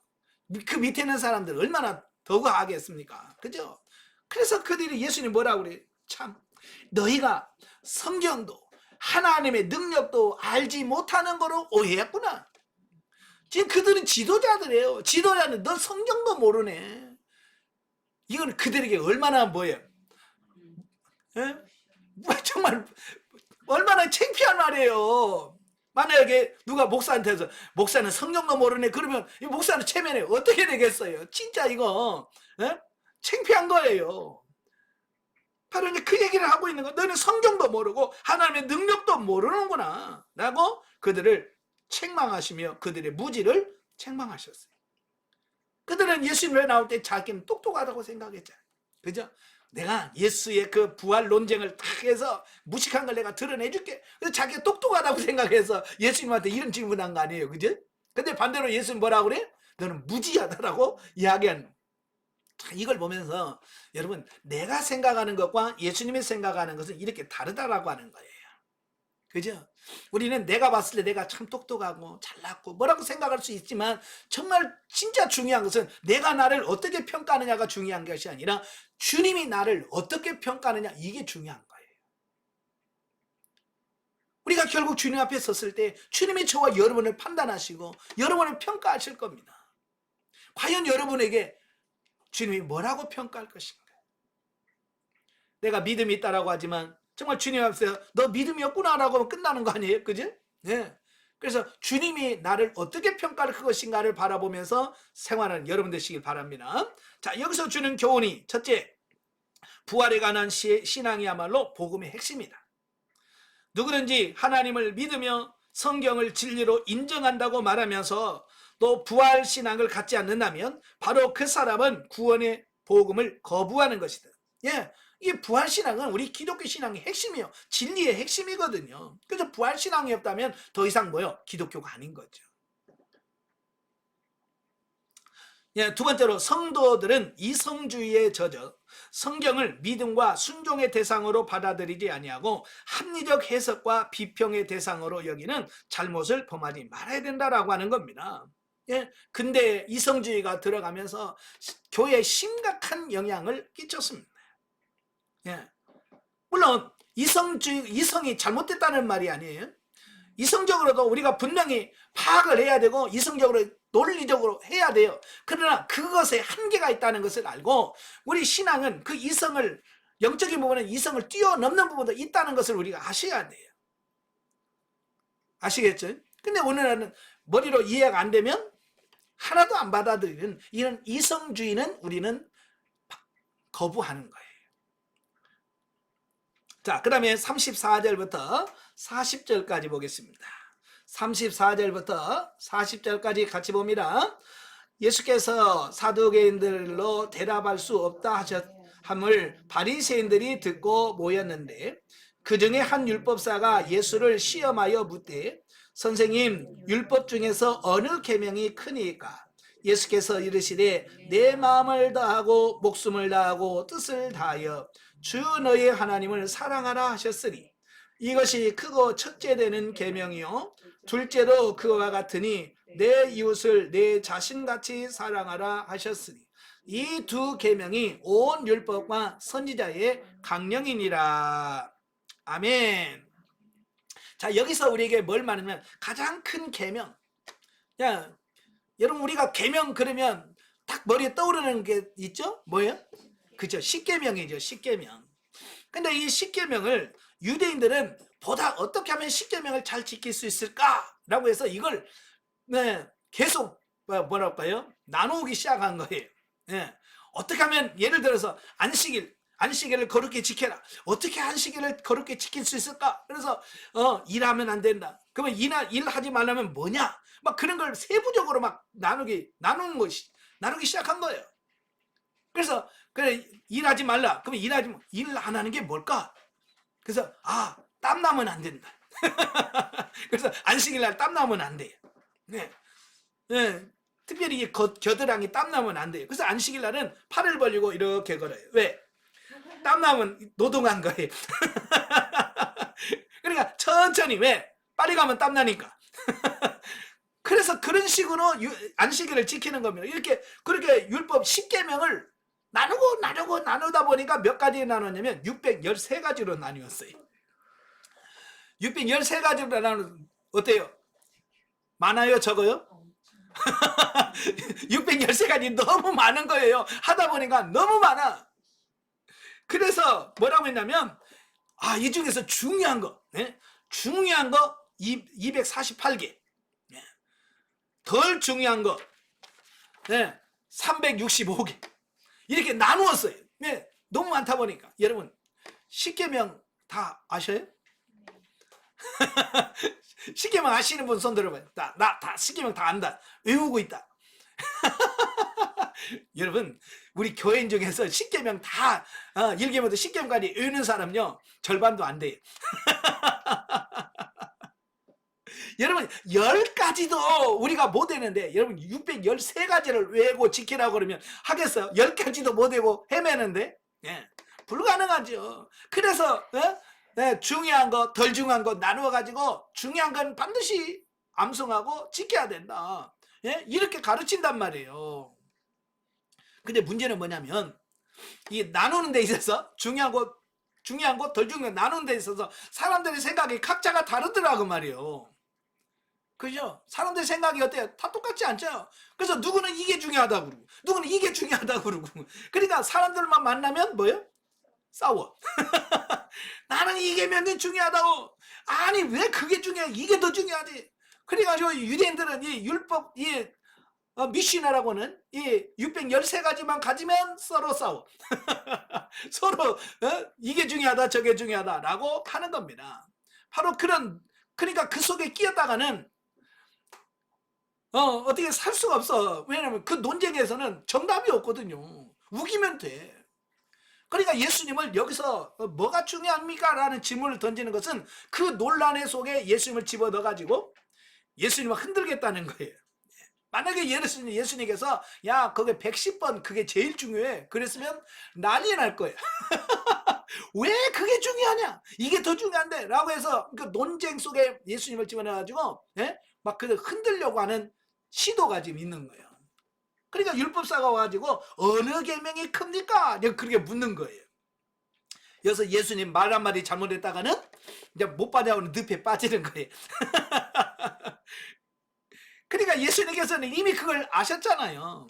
그 밑에 있는 사람들 얼마나 더 하겠습니까? 그죠? 그래서 그들이 예수님 뭐라고 그래요? 참 너희가 성경도 하나님의 능력도 알지 못하는 거로 오해했구나. 지금 그들은 지도자들이에요. 지도자는 너 성경도 모르네. 이건 그들에게 얼마나 뭐예요? 예? 정말 얼마나 창피한 말이에요. 만약에 누가 목사한테서 목사는 성경도 모르네 그러면 이 목사는 체면에 어떻게 되겠어요? 진짜 이거 창피한 거예요. 바로 이제 그 얘기를 하고 있는 거. 너는 성경도 모르고 하나님의 능력도 모르는구나 라고 그들을 책망하시며 그들의 무지를 책망하셨어요. 그들은 예수님을 나올 때 자기는 똑똑하다고 생각했잖아요. 그죠? 내가 예수의 그 부활 논쟁을 딱 해서 무식한 걸 내가 드러내줄게. 그래서 자기가 똑똑하다고 생각해서 예수님한테 이런 질문한 거 아니에요. 그죠? 근데 반대로 예수님 뭐라고 그래? 너는 무지하다라고 이야기한. 이걸 보면서 여러분 내가 생각하는 것과 예수님이 생각하는 것은 이렇게 다르다라고 하는 거예요. 그죠? 우리는 내가 봤을 때 내가 참 똑똑하고 잘났고 뭐라고 생각할 수 있지만 정말 진짜 중요한 것은 내가 나를 어떻게 평가하느냐가 중요한 것이 아니라 주님이 나를 어떻게 평가하느냐 이게 중요한 거예요. 우리가 결국 주님 앞에 섰을 때 주님이 저와 여러분을 판단하시고 여러분을 평가하실 겁니다. 과연 여러분에게 주님이 뭐라고 평가할 것인가? 내가 믿음이 있다라고 하지만 정말 주님 앞에서 너 믿음이 없구나 라고 하면 끝나는 거 아니에요? 그지? 네. 그래서 주님이 나를 어떻게 평가할 것인가를 바라보면서 생활하는 여러분 되시길 바랍니다. 자, 여기서 주는 교훈이 첫째, 부활에 관한 신앙이야말로 복음의 핵심이다. 누구든지 하나님을 믿으며 성경을 진리로 인정한다고 말하면서 또 부활 신앙을 갖지 않는다면 바로 그 사람은 구원의 복음을 거부하는 것이다. 예. 이 부활신앙은 우리 기독교 신앙의 핵심이에요. 진리의 핵심이거든요. 그래서 부활신앙이 없다면 더 이상 뭐요? 기독교가 아닌 거죠. 예, 두 번째로 성도들은 이성주의에 젖어 성경을 믿음과 순종의 대상으로 받아들이지 아니하고 합리적 해석과 비평의 대상으로 여기는 잘못을 범하지 말아야 된다라고 하는 겁니다. 예, 근데 이성주의가 들어가면서 교회에 심각한 영향을 끼쳤습니다. 예. 물론 이성이 잘못됐다는 말이 아니에요. 이성적으로도 우리가 분명히 파악을 해야 되고 이성적으로 논리적으로 해야 돼요. 그러나 그것에 한계가 있다는 것을 알고 우리 신앙은 그 이성을 영적인 부분은 이성을 뛰어넘는 부분도 있다는 것을 우리가 아셔야 돼요. 아시겠죠? 근데 오늘날은 머리로 이해가 안 되면 하나도 안 받아들이는 이런 이성주의는 우리는 거부하는 거예요. 자, 그 다음에 34절부터 40절까지 보겠습니다. 34절부터 40절까지 같이 봅니다. 예수께서 사두개인들로 대답할 수 없다 하셨함을 바리새인들이 듣고 모였는데 그 중에 한 율법사가 예수를 시험하여 묻되 선생님, 율법 중에서 어느 계명이 크니까? 예수께서 이르시되 내 마음을 다하고 목숨을 다하고 뜻을 다하여 주 너의 하나님을 사랑하라 하셨으니 이것이 크고 첫째 되는 계명이요 둘째도 그와 같으니 내 이웃을 내 자신같이 사랑하라 하셨으니 이 두 계명이 온 율법과 선지자의 강령이니라. 아멘. 자, 여기서 우리에게 뭘 말하냐면 가장 큰 계명. 야, 여러분 우리가 계명 그러면 딱 머리에 떠오르는 게 있죠? 뭐예요? 그죠? 십계명이죠. 십계명. 근데 이 십계명을 유대인들은 보다 어떻게 하면 십계명을 잘 지킬 수 있을까라고 해서 이걸 계속 뭐랄까요? 나누기 시작한 거예요. 어떻게 하면 예를 들어서 안식일을 거룩히 지켜라. 어떻게 안식일을 거룩히 지킬 수 있을까? 그래서 일하면 안 된다. 그러면 일하지 말라면 뭐냐? 막 그런 걸 세부적으로 막 나누기 시작한 거예요. 그래서 그래 일하지 말라. 그러면 일 안 하는 게 뭘까? 그래서 땀 나면 안 된다. 그래서 안식일 날 땀 나면 안 돼요. 네. 특별히 이 겨드랑이 땀 나면 안 돼요. 그래서 안식일 날은 팔을 벌리고 이렇게 걸어요. 왜? 땀 나면 노동한 거예요. 그러니까 천천히 왜? 빨리 가면 땀 나니까. 그래서 그런 식으로 안식일을 지키는 겁니다. 그렇게 율법 10계명을 나누다 보니까 몇 가지 나눴냐면 613가지로 나뉘었어요. 613가지로 나누면 어때요? 많아요? 적어요? 613가지 너무 많은 거예요. 하다 보니까 너무 많아. 그래서 뭐라고 했냐면 이 중에서 중요한 거, 중요한 거 248개, 덜 중요한 거 365개 이렇게 나누었어요. 너무 많다 보니까 여러분 10계명 다 아셔요? 10계명 아시는 분 손 들어봐요. 나 다 10계명 다 안다. 외우고 있다. 여러분 우리 교인 중에서 10계명 다 1계명부터 10계명까지 외우는 사람요 절반도 안 돼요. 여러분 10가지도 우리가 못 외는데 여러분 613가지를 외우고 지키라고 그러면 하겠어요? 10가지도 못 외우고 헤매는데 불가능하죠. 그래서 중요한 거 덜 중요한 거 나누어 가지고 중요한 건 반드시 암송하고 지켜야 된다. 이렇게 가르친단 말이에요. 근데 문제는 뭐냐면 이 나누는 데 있어서 중요한 거 덜 중요한 거 나누는 데 있어서 사람들의 생각이 각자가 다르더라고 말이에요. 그죠? 사람들 생각이 어때요? 다 똑같지 않죠? 그래서 누구는 이게 중요하다고 그러고 누구는 이게 중요하다고 그러고 그러니까 사람들만 만나면 뭐예요? 싸워. 나는 이게 명이 중요하다고. 아니 왜 그게 중요해? 이게 더 중요하지. 그래가지고 유대인들은 이 율법 미시나라고는 이 613가지만 가지면 서로 싸워. 서로 이게 중요하다 저게 중요하다라고 하는 겁니다. 바로 그러니까 그 속에 끼었다가는 어떻게 살 수가 없어. 왜냐하면 그 논쟁에서는 정답이 없거든요. 우기면 돼. 그러니까 예수님을 여기서 뭐가 중요합니까? 라는 질문을 던지는 것은 그 논란의 속에 예수님을 집어넣어가지고 예수님을 흔들겠다는 거예요. 만약에 예수님께서 야 그게 110번 그게 제일 중요해 그랬으면 난리 날 거예요. 왜 그게 중요하냐? 이게 더 중요한데 라고 해서 그 논쟁 속에 예수님을 집어넣어가지고 막 그 흔들려고 하는 시도가 지금 있는 거예요. 그러니까 율법사가 와가지고 어느 계명이 큽니까? 그렇게 묻는 거예요. 여기서 예수님 말 한마디 잘못했다가는 이제 못 빠져나오는 늪에 빠지는 거예요. 그러니까 예수님께서는 이미 그걸 아셨잖아요.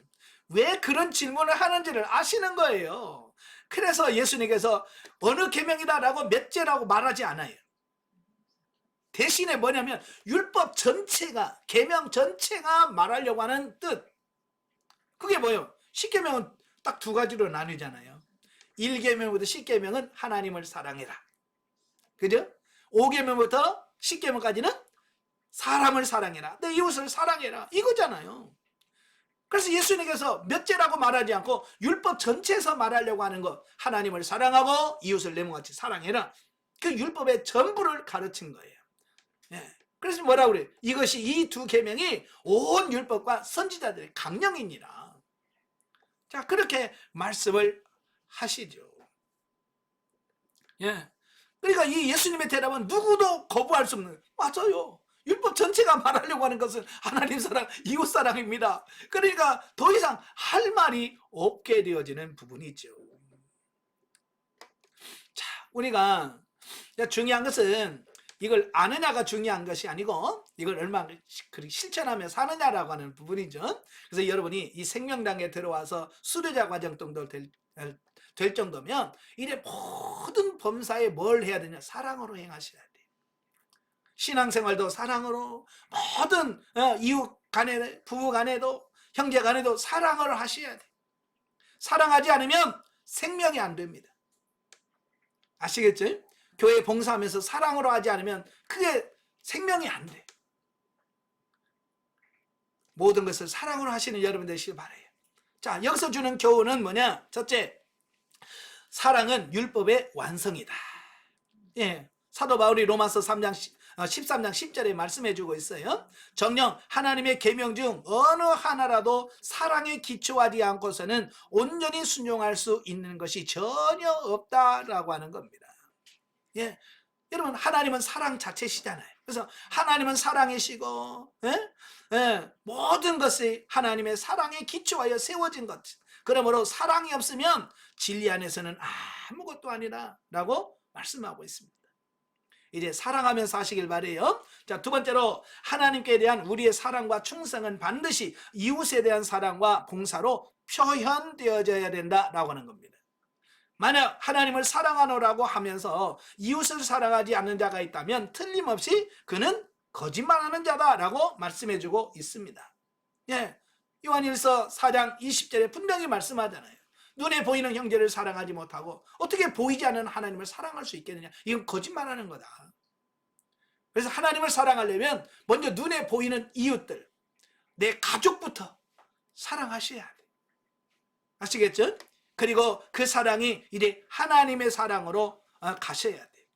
왜 그런 질문을 하는지를 아시는 거예요. 그래서 예수님께서 어느 계명이다라고 몇 제라고 말하지 않아요. 대신에 뭐냐면 율법 전체가 계명 전체가 말하려고 하는 뜻. 그게 뭐예요? 10계명은 딱 두 가지로 나뉘잖아요. 1계명부터 10계명은 하나님을 사랑해라. 그죠? 5계명부터 10계명까지는 사람을 사랑해라. 내 이웃을 사랑해라. 이거잖아요. 그래서 예수님께서 몇 제라고 말하지 않고 율법 전체에서 말하려고 하는 거 하나님을 사랑하고 이웃을 내 몸같이 사랑해라. 그 율법의 전부를 가르친 거예요. 그래서 뭐라고 그래요? 이것이 이 두 계명이 온 율법과 선지자들의 강령이니라. 자 그렇게 말씀을 하시죠. 그러니까 이 예수님의 대답은 누구도 거부할 수 없는 맞아요. 율법 전체가 말하려고 하는 것은 하나님 사랑, 이웃 사랑입니다. 그러니까 더 이상 할 말이 없게 되어지는 부분이 있죠. 자, 우리가 중요한 것은 이걸 아느냐가 중요한 것이 아니고 이걸 얼마나 실천하며 사느냐라고 하는 부분이죠. 그래서 여러분이 이 생명당에 들어와서 수료자 과정 정도 될 정도면 이제 모든 범사에 뭘 해야 되냐? 사랑으로 행하셔야 돼요. 신앙생활도 사랑으로 모든 이웃 간에 부부 간에도 형제 간에도 사랑을 하셔야 돼요. 사랑하지 않으면 생명이 안 됩니다. 아시겠죠? 교회 봉사하면서 사랑으로 하지 않으면 그게 생명이 안 돼. 모든 것을 사랑으로 하시는 여러분 되시길 바라요. 자, 여기서 주는 교훈은 뭐냐? 첫째, 사랑은 율법의 완성이다. 사도 바울이 로마서 13장 10절에 말씀해 주고 있어요. 정녕 하나님의 계명 중 어느 하나라도 사랑에 기초하지 않고서는 온전히 순종할 수 있는 것이 전혀 없다라고 하는 겁니다. 여러분 하나님은 사랑 자체시잖아요. 그래서 하나님은 사랑이시고 모든 것이 하나님의 사랑에 기초하여 세워진 것. 그러므로 사랑이 없으면 진리 안에서는 아무것도 아니라 라고 말씀하고 있습니다. 이제 사랑하면서 하시길 바래요. 자, 두 번째로 하나님께 대한 우리의 사랑과 충성은 반드시 이웃에 대한 사랑과 봉사로 표현되어져야 된다라고 하는 겁니다. 만약 하나님을 사랑하노라고 하면서 이웃을 사랑하지 않는 자가 있다면 틀림없이 그는 거짓말하는 자다라고 말씀해주고 있습니다. 예, 요한일서 4장 20절에 분명히 말씀하잖아요. 눈에 보이는 형제를 사랑하지 못하고 어떻게 보이지 않는 하나님을 사랑할 수 있겠느냐. 이건 거짓말하는 거다. 그래서 하나님을 사랑하려면 먼저 눈에 보이는 이웃들, 내 가족부터 사랑하셔야 돼. 아시겠죠? 그리고 그 사랑이 이제 하나님의 사랑으로 가셔야 돼.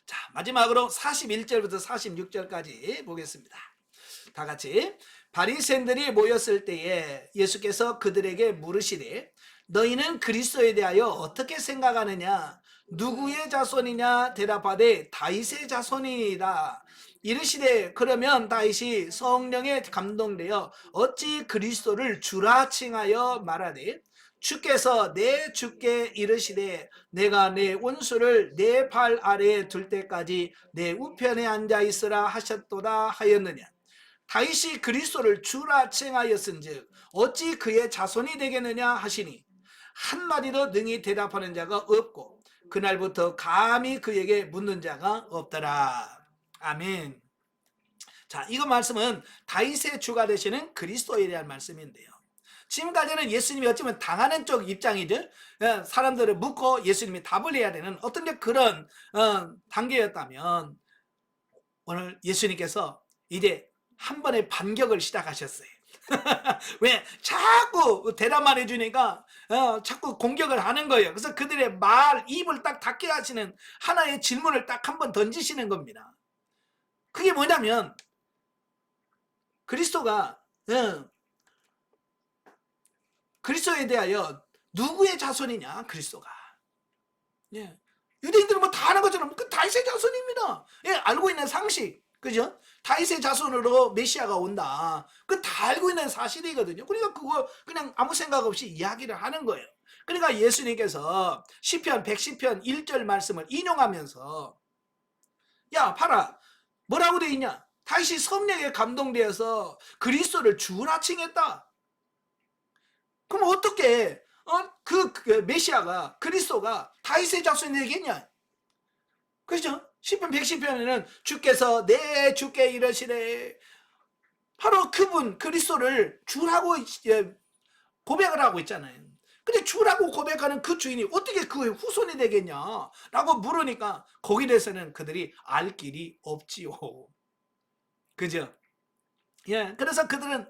자, 마지막으로 41절부터 46절까지 보겠습니다. 다 같이. 바리새인들이 모였을 때에 예수께서 그들에게 물으시되 너희는 그리스도에 대하여 어떻게 생각하느냐? 누구의 자손이냐? 대답하되 다윗의 자손이다. 이르시되 그러면 다윗이 성령에 감동되어 어찌 그리스도를 주라 칭하여 말하되 주께서 내 주께 이르시되 내가 내 원수를 내 발 아래에 둘 때까지 내 우편에 앉아 있으라 하셨도다 하였느냐. 다윗이 그리스도를 주라 칭하였은즉 어찌 그의 자손이 되겠느냐 하시니 한마디도 능히 대답하는 자가 없고 그날부터 감히 그에게 묻는 자가 없더라. 아멘. 자, 이거 말씀은 다윗의 주가 되시는 그리스도에 대한 말씀인데요. 지금까지는 예수님이 어쩌면 당하는 쪽 입장이죠. 사람들을 묻고 예수님이 답을 해야 되는 어떤 그런 단계였다면 오늘 예수님께서 이제 한 번의 반격을 시작하셨어요. 왜? 자꾸 대답만 해주니까 자꾸 공격을 하는 거예요. 그래서 그들의 입을 딱 닫게 하시는 하나의 질문을 딱 한 번 던지시는 겁니다. 그게 뭐냐면 그리스도가 그리스도에 대하여 누구의 자손이냐? 그리스도가. 예. 유대인들은 뭐 다 아는 것처럼 그 다윗의 자손입니다. 예, 알고 있는 상식. 그죠? 다윗의 자손으로 메시아가 온다. 그 다 알고 있는 사실이거든요. 그러니까 그거 그냥 아무 생각 없이 이야기를 하는 거예요. 그러니까 예수님께서 시편 110편 1절 말씀을 인용하면서 야, 봐라. 뭐라고 돼 있냐? 다윗이 성령에 감동되어서 그리스도를 주라 칭했다. 그럼 어떻게 그 메시아가 그리스도가 다윗의 자손이 되겠냐? 그렇죠? 시편 110편에는 주께서 내 주께 이르시되 바로 그분 그리스도를 주라고 고백을 하고 있잖아요. 근데 주라고 고백하는 그 주인이 어떻게 그 후손이 되겠냐 라고 물으니까 거기에 대해서는 그들이 알 길이 없지요. 그죠? 예, 그래서 그들은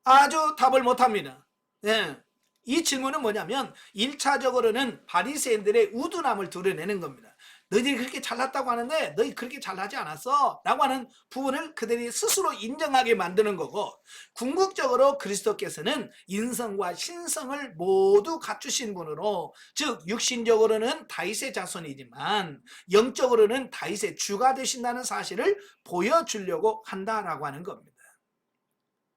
아주 답을 못합니다. 예, 이 질문은 뭐냐면 1차적으로는 바리새인들의 우둔함을 드러내는 겁니다. 너희들이 그렇게 잘났다고 하는데 너희 그렇게 잘나지 않았어 라고 하는 부분을 그들이 스스로 인정하게 만드는 거고, 궁극적으로 그리스도께서는 인성과 신성을 모두 갖추신 분으로, 즉 육신적으로는 다윗의 자손이지만 영적으로는 다윗의 주가 되신다는 사실을 보여주려고 한다라고 하는 겁니다.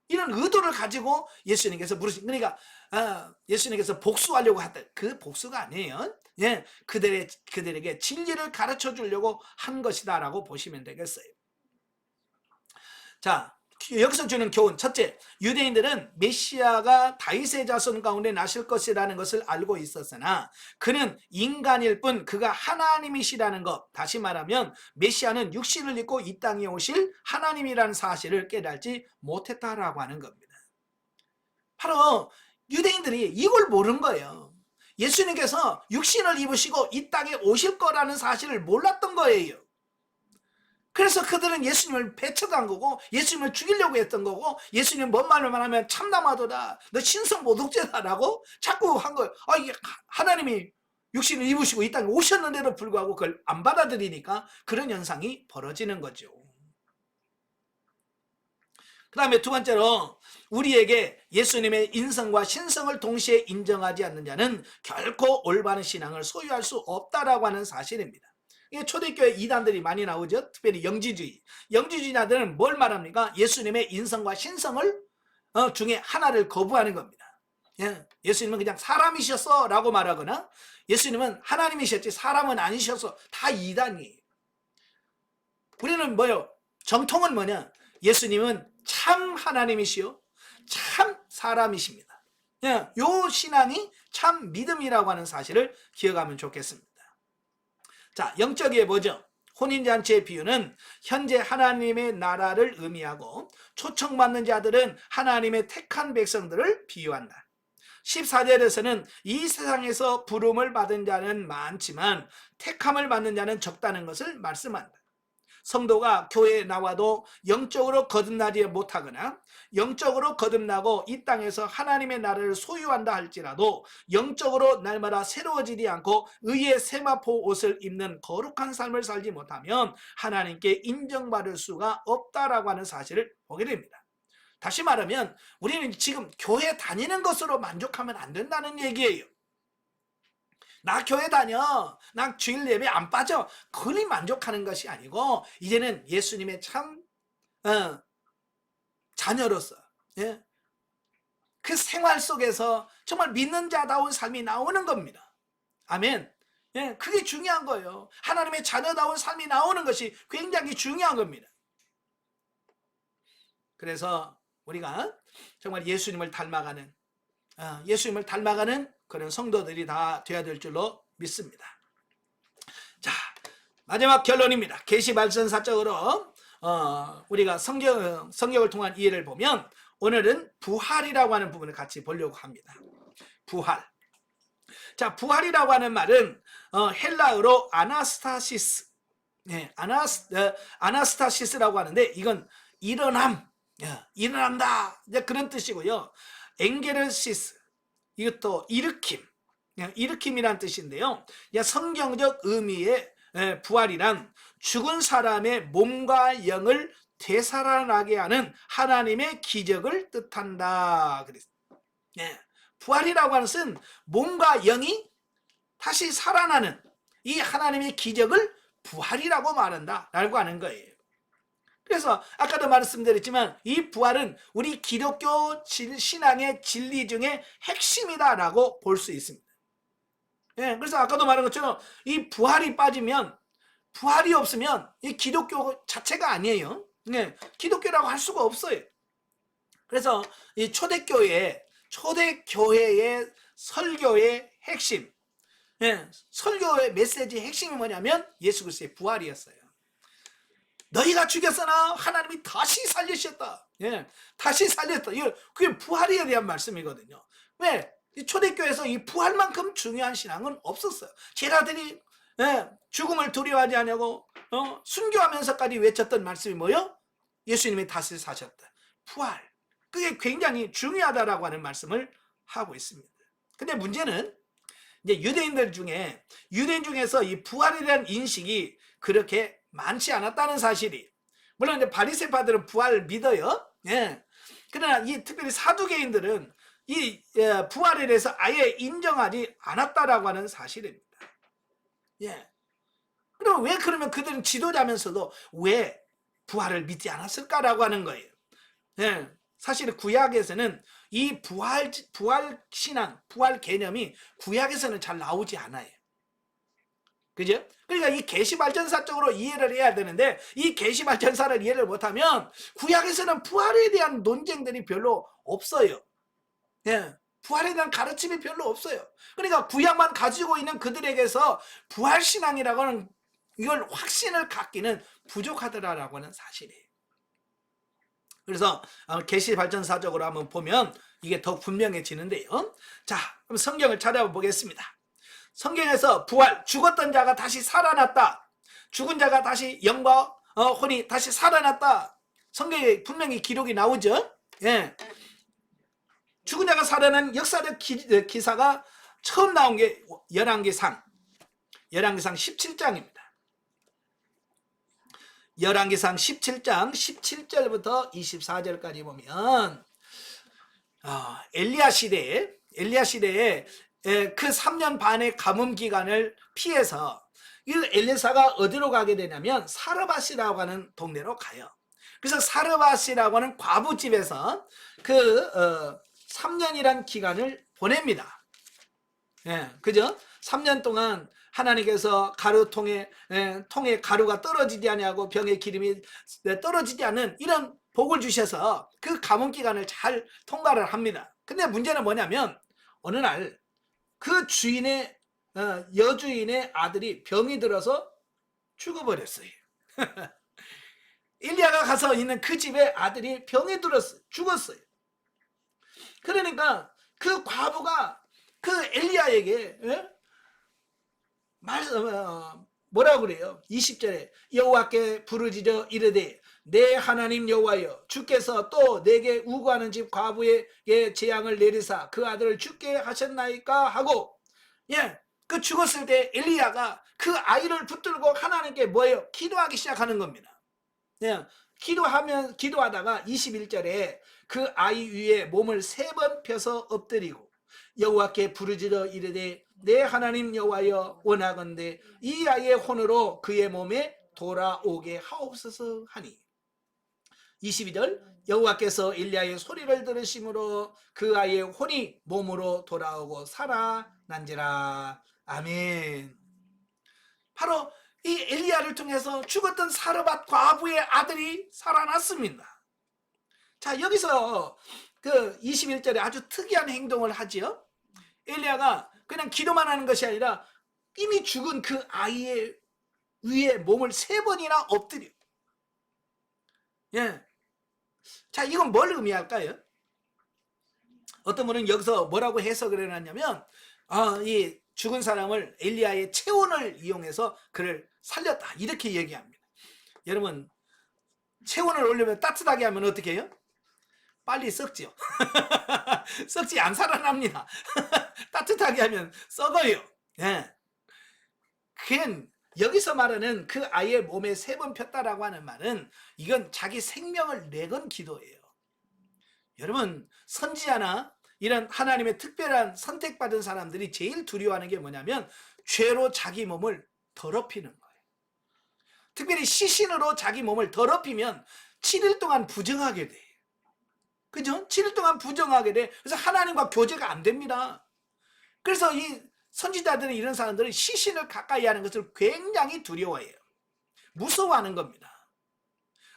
이런 의도를 가지고 예수님께서 물으신, 그러니까 예수님께서 복수하려고 했다. 그 복수가 아니에요. 예, 그들에게 진리를 가르쳐 주려고 한 것이다라고 보시면 되겠어요. 자, 여기서 주는 교훈. 첫째, 유대인들은 메시아가 다윗의 자손 가운데 나실 것이라는 것을 알고 있었으나 그는 인간일 뿐 그가 하나님이시라는 것, 다시 말하면 메시아는 육신을 입고 이 땅에 오실 하나님이라는 사실을 깨닫지 못했다라고 하는 겁니다. 바로 유대인들이 이걸 모른 거예요. 예수님께서 육신을 입으시고 이 땅에 오실 거라는 사실을 몰랐던 거예요. 그래서 그들은 예수님을 배척한 거고 예수님을 죽이려고 했던 거고, 예수님 뭔 말만 하면 참담하도다, 너 신성 모독죄다라고 자꾸 한 거예요. 이게 하나님이 육신을 입으시고 이 땅에 오셨는데도 불구하고 그걸 안 받아들이니까 그런 현상이 벌어지는 거죠. 그 다음에 두 번째로, 우리에게 예수님의 인성과 신성을 동시에 인정하지 않는 자는 결코 올바른 신앙을 소유할 수 없다라고 하는 사실입니다. 이게 초대교회 이단들이 많이 나오죠. 특별히 영지주의. 영지주의자들은 뭘 말합니까? 예수님의 인성과 신성을 중에 하나를 거부하는 겁니다. 예, 예수님은 그냥 사람이셨어 라고 말하거나 예수님은 하나님이셨지 사람은 아니셔서 다 이단이에요. 우리는 뭐요? 정통은 뭐냐? 예수님은 참 하나님이시요 참 사람이십니다. 예, 요 신앙이 참 믿음이라고 하는 사실을 기억하면 좋겠습니다. 자, 영적이에 뭐죠? 혼인잔치의 비유는 현재 하나님의 나라를 의미하고 초청받는 자들은 하나님의 택한 백성들을 비유한다. 14절에서는 이 세상에서 부름을 받은 자는 많지만 택함을 받는 자는 적다는 것을 말씀한다. 성도가 교회에 나와도 영적으로 거듭나지 못하거나 영적으로 거듭나고 이 땅에서 하나님의 나라를 소유한다 할지라도 영적으로 날마다 새로워지지 않고 의의 세마포 옷을 입는 거룩한 삶을 살지 못하면 하나님께 인정받을 수가 없다라고 하는 사실을 보게 됩니다. 다시 말하면 우리는 지금 교회 다니는 것으로 만족하면 안 된다는 얘기예요. 나 교회 다녀, 나 주일 예배 안 빠져, 그리 만족하는 것이 아니고 이제는 예수님의 참 자녀로서 예? 그 생활 속에서 정말 믿는 자다운 삶이 나오는 겁니다. 아멘. 예, 그게 중요한 거예요. 하나님의 자녀다운 삶이 나오는 것이 굉장히 중요한 겁니다. 그래서 우리가 정말 예수님을 닮아가는 그런 성도들이 다 되어야 될 줄로 믿습니다. 자, 마지막 결론입니다. 계시발전사적으로 우리가 성경을 통한 이해를 보면 오늘은 부활이라고 하는 부분을 같이 보려고 합니다. 부활. 자, 부활이라고 하는 말은 헬라어로 아나스타시스, 아나스타시스라고 하는데 이건 일어남, 일어난다 그런 뜻이고요. 엥게르시스, 이것도 일으킴이란 뜻인데요. 성경적 의미의 부활이란 죽은 사람의 몸과 영을 되살아나게 하는 하나님의 기적을 뜻한다. 부활이라고 하는 것은 몸과 영이 다시 살아나는 이 하나님의 기적을 부활이라고 말한다라고 하는 거예요. 그래서 아까도 말씀드렸지만 이 부활은 우리 기독교 신앙의 진리 중에 핵심이다라고 볼 수 있습니다. 그래서 아까도 말한 것처럼 이 부활이 빠지면, 부활이 없으면 이 기독교 자체가 아니에요. 기독교라고 할 수가 없어요. 그래서 이 초대교회의 설교의 핵심, 설교의 메시지의 핵심이 뭐냐면 예수 그리스도의 부활이었어요. 너희가 죽였으나 하나님이 다시 살리셨다. 다시 살렸다. 그게 부활에 대한 말씀이거든요. 왜? 이 초대교회에서 이 부활만큼 중요한 신앙은 없었어요. 제자들이 죽음을 두려워하지 않냐고 순교하면서까지 외쳤던 말씀이 뭐예요? 예수님이 다시 사셨다. 부활. 그게 굉장히 중요하다라고 하는 말씀을 하고 있습니다. 근데 문제는 이제 유대인 중에서 이 부활에 대한 인식이 그렇게 많지 않았다는 사실이, 물론 이제 바리새파들은 부활을 믿어요. 그러나 특별히 사두개인들은 이 부활에 대해서 아예 인정하지 않았다라고 하는 사실입니다. 그럼 왜 그러면 그들은 지도자면서도 왜 부활을 믿지 않았을까라고 하는 거예요. 사실 구약에서는 이 부활 신앙, 부활 개념이 구약에서는 잘 나오지 않아요. 그죠? 그러니까 이 계시발전사적으로 이해를 해야 되는데 이 계시발전사를 이해를 못하면 구약에서는 부활에 대한 논쟁들이 별로 없어요. 부활에 대한 가르침이 별로 없어요. 그러니까 구약만 가지고 있는 그들에게서 부활신앙이라고 하는 이걸 확신을 갖기는 부족하더라라고 하는 사실이에요. 그래서 계시발전사적으로 한번 보면 이게 더 분명해지는데요. 자, 그럼 성경을 찾아보겠습니다. 성경에서 부활, 죽었던 자가 다시 살아났다. 죽은 자가 다시 영과 혼이 다시 살아났다. 성경에 분명히 기록이 나오죠. 죽은 자가 살아난 역사적 기사가 처음 나온 게 열왕기상 17장입니다. 열왕기상 17장 17절부터 24절까지 보면 엘리야 시대에 그 3년 반의 가뭄 기간을 피해서 이 엘리사가 어디로 가게 되냐면 사르밧이라고 하는 동네로 가요. 그래서 사르밧이라고 하는 과부집에서 그 3년이란 기간을 보냅니다. 예, 그죠? 3년 동안 하나님께서 가루통에 통에 가루가 떨어지지 아니하고 병에 기름이 떨어지지 않는 이런 복을 주셔서 그 가뭄 기간을 잘 통과를 합니다. 근데 문제는 뭐냐면 어느 날 그 주인의 여주인의 아들이 병이 들어서 죽어버렸어요. 엘리야가 가서 있는 그 집의 아들이 병에 들었어요. 죽었어요. 그러니까 그 과부가 그 엘리야에게 뭐라고 그래요? 20절에 여호와께 부르짖어 이르되 내 하나님 여호와여 주께서 또 내게 우고하는 집 과부에게 재앙을 내리사 그 아들을 죽게 하셨나이까 하고, 그 죽었을 때 엘리야가 그 아이를 붙들고 하나님께 뭐예요? 기도하기 시작하는 겁니다. 기도하다가 21절에 그 아이 위에 몸을 3번 펴서 엎드리고 여호와께 부르짖어 이르되 내 하나님 여호와여 원하건대 이 아이의 혼으로 그의 몸에 돌아오게 하옵소서 하니, 22절 여호와께서 엘리야의 소리를 들으심으로 그 아이의 혼이 몸으로 돌아오고 살아난지라. 아멘. 바로 이 엘리야를 통해서 죽었던 사르밧 과부의 아들이 살아났습니다. 자, 여기서 그 21절에 아주 특이한 행동을 하지요. 엘리야가 그냥 기도만 하는 것이 아니라 이미 죽은 그 아이의 위에 몸을 3번이나 엎드려. 자, 이건 뭘 의미할까요? 어떤 분은 여기서 뭐라고 해석을 해놨냐면 이 죽은 사람을 엘리야의 체온을 이용해서 그를 살렸다, 이렇게 얘기합니다. 여러분, 체온을 올리면 따뜻하게 하면 어떻게 해요? 빨리 썩지요. 썩지 안 살아납니다. 따뜻하게 하면 썩어요. 그냥 여기서 말하는 그 아이의 몸에 3번 폈다라고 하는 말은 이건 자기 생명을 내건 기도예요. 여러분, 선지자나 이런 하나님의 특별한 선택받은 사람들이 제일 두려워하는 게 뭐냐면 죄로 자기 몸을 더럽히는 거예요. 특별히 시신으로 자기 몸을 더럽히면 7일 동안 부정하게 돼요. 그죠? 7일 동안 부정하게 돼. 그래서 하나님과 교제가 안 됩니다. 그래서 이 선지자들은, 이런 사람들은 시신을 가까이 하는 것을 굉장히 두려워해요. 무서워하는 겁니다.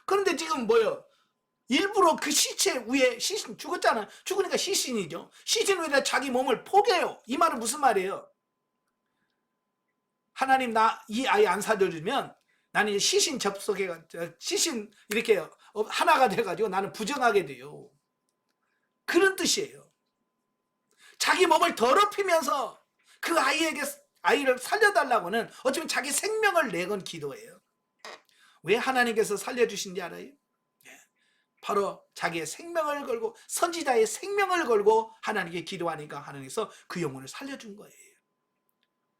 그런데 지금 뭐요? 일부러 그 시체 위에, 시신 죽었잖아. 죽으니까 시신이죠. 시신 위에다 자기 몸을 포개요. 이 말은 무슨 말이에요? 하나님, 나 이 아이 안 살려주면 나는 이제 시신 접속해가지고 시신 이렇게 하나가 돼가지고 나는 부정하게 돼요. 그런 뜻이에요. 자기 몸을 더럽히면서 그 아이를 살려달라고는 어쩌면 자기 생명을 내건 기도예요. 왜 하나님께서 살려주신지 알아요? 바로 자기의 생명을 걸고, 선지자의 생명을 걸고 하나님께 기도하니까 하나님께서 그 영혼을 살려준 거예요.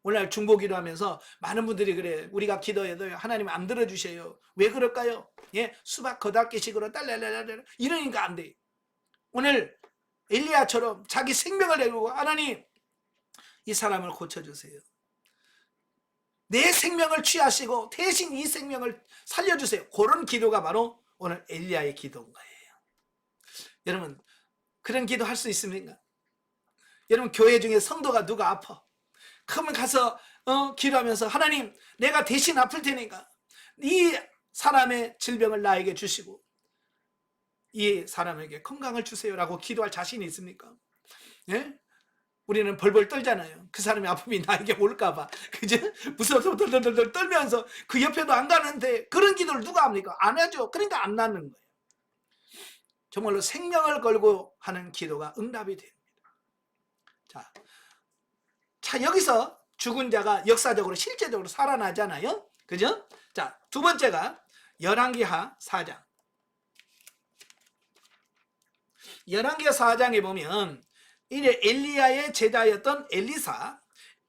오늘 중보 기도하면서 많은 분들이 그래, 우리가 기도해도 하나님 안 들어주셔요. 왜 그럴까요? 수박 거닥기식으로 딸랄랄랄 이러니까 안 돼. 오늘 엘리야처럼 자기 생명을 내고, 하나님 이 사람을 고쳐주세요. 내 생명을 취하시고 대신 이 생명을 살려주세요. 그런 기도가 바로 오늘 엘리야의 기도인 거예요. 여러분, 그런 기도 할 수 있습니까? 여러분, 교회 중에 성도가 누가 아파? 그러면 가서 기도하면서 하나님, 내가 대신 아플 테니까 이 사람의 질병을 나에게 주시고 이 사람에게 건강을 주세요라고 기도할 자신이 있습니까? 우리는 벌벌 떨잖아요. 그 사람의 아픔이 나에게 올까봐. 그죠? 무서워서 덜덜덜 떨면서 그 옆에도 안 가는데 그런 기도를 누가 합니까? 안 하죠. 그러니까 안 낫는 거예요. 정말로 생명을 걸고 하는 기도가 응답이 됩니다. 자, 여기서 죽은 자가 역사적으로 실제적으로 살아나잖아요. 그죠? 자, 두 번째가 열왕기하 4장. 열왕기하 4장에 보면 이제 엘리야의 제자였던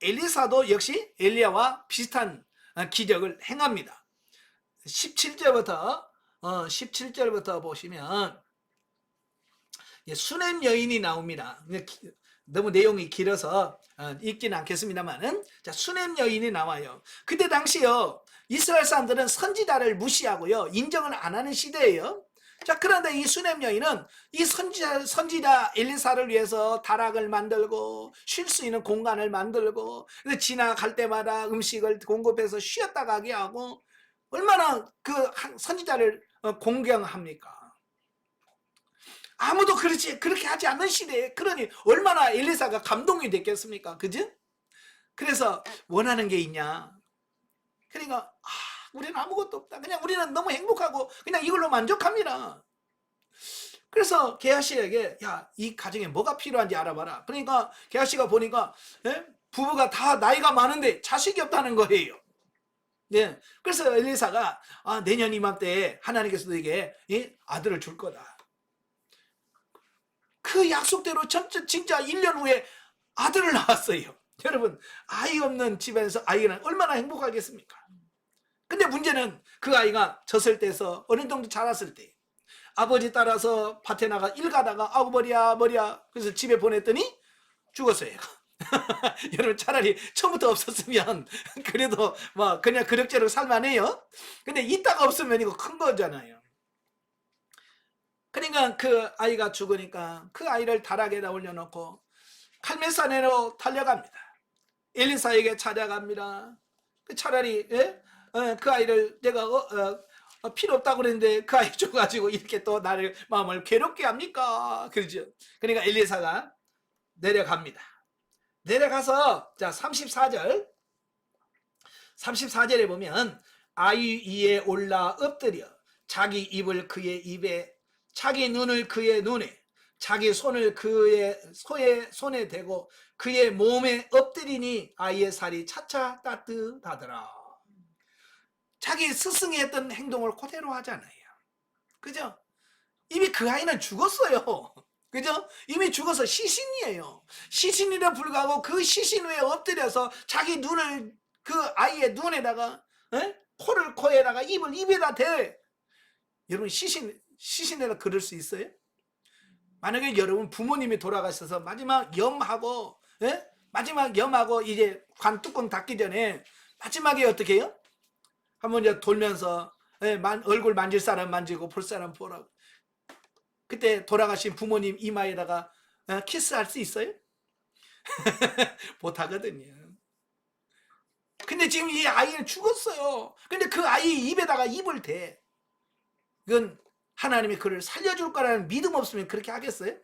엘리사도 역시 엘리야와 비슷한 기적을 행합니다. 17절부터 보시면 수넴 여인이 나옵니다. 너무 내용이 길어서 읽지는 않겠습니다만은, 자, 수넴 여인이 나와요. 그때 당시요, 이스라엘 사람들은 선지자를 무시하고요, 인정을 안 하는 시대예요. 자, 그런데 이 수넴 여인은 이 선지자 엘리사를 위해서 다락을 만들고 쉴 수 있는 공간을 만들고, 그래서 지나갈 때마다 음식을 공급해서 쉬었다 가게 하고, 얼마나 그 선지자를 공경합니까? 아무도 그렇게 하지 않는 시대에, 그러니 얼마나 엘리사가 감동이 됐겠습니까? 그지? 그래서 원하는 게 있냐? 그러니까 우리는 아무것도 없다. 그냥 우리는 너무 행복하고 그냥 이걸로 만족합니다. 그래서 게하시에게, 야, 이 가정에 뭐가 필요한지 알아봐라. 그러니까 게하시가 보니까 부부가 다 나이가 많은데 자식이 없다는 거예요. 예. 그래서 엘리사가 내년 이맘때에 하나님께서 너에게 아들을 줄 거다. 그 약속대로 진짜 1년 후에 아들을 낳았어요. 여러분, 아이 없는 집에서 아이는 얼마나 행복하겠습니까? 근데 문제는 그 아이가 젖을 떼서 어느 정도 자랐을 때 아버지 따라서 밭에 나가 일 가다가 아우 머리야 그래서 집에 보냈더니 죽었어요. 여러분, 차라리 처음부터 없었으면 그래도 뭐 그냥 그럭저럭 살만해요. 근데 있다가 없으면 이거 큰 거잖아요. 그러니까 그 아이가 죽으니까 그 아이를 다락에다 올려놓고 칼멜산으로 달려갑니다. 엘리사에게 찾아갑니다. 차라리 그 아이를 내가 필요 없다고 그랬는데 그 아이 줘가지고 이렇게 또 나를 마음을 괴롭게 합니까? 그러죠. 그러니까 엘리사가 내려갑니다. 내려가서 자 34절에 보면 아이 위에 올라 엎드려 자기 입을 그의 입에, 자기 눈을 그의 눈에, 자기 손을 그의 손에 대고 그의 몸에 엎드리니 아이의 살이 차차 따뜻하더라. 자기 스승이 했던 행동을 그대로 하잖아요. 그죠? 이미 그 아이는 죽었어요. 그죠? 이미 죽어서 시신이에요. 시신이라 불구하고 그 시신 위에 엎드려서 자기 눈을 그 아이의 눈에다가 코를 코에다가 입을 입에다 대. 여러분, 시신에다 그럴 수 있어요? 만약에 여러분 부모님이 돌아가셔서 마지막 염하고 이제 관 뚜껑 닫기 전에 마지막에 어떻게 해요? 한번 이제 돌면서 얼굴 만질 사람 만지고 볼 사람 보라고. 그때 돌아가신 부모님 이마에다가 키스할 수 있어요? 못하거든요. 근데 지금 이 아이는 죽었어요. 근데 그 아이 입에다가 입을 대. 이건 하나님이 그를 살려줄 거라는 믿음 없으면 그렇게 하겠어요?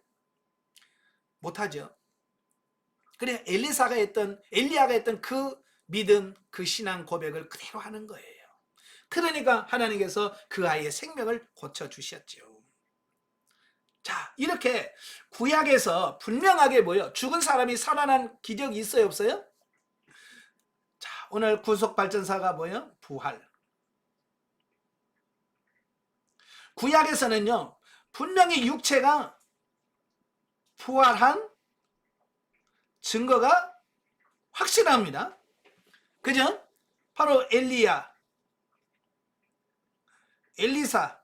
못하죠. 그래 엘리야가 했던 그 믿음, 그 신앙 고백을 그대로 하는 거예요. 그러니까 하나님께서 그 아이의 생명을 고쳐주셨죠. 자, 이렇게 구약에서 분명하게 뭐예요? 죽은 사람이 살아난 기적이 있어요, 없어요? 자, 오늘 구속발전사가 뭐예요? 부활. 구약에서는요, 분명히 육체가 부활한 증거가 확실합니다. 그죠? 바로 엘리야, 엘리야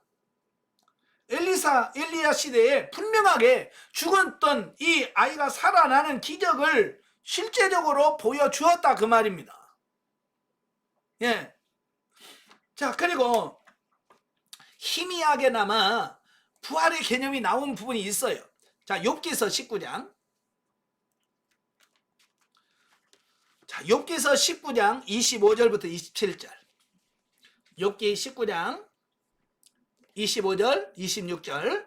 시대에 분명하게 죽었던 이 아이가 살아나는 기적을 실제적으로 보여주었다, 그 말입니다. 예. 자, 그리고 희미하게나마 부활의 개념이 나온 부분이 있어요. 자, 욥기서 19장. 자, 욥기서 19장 25절부터 27절. 욥기 19장 25절, 26절.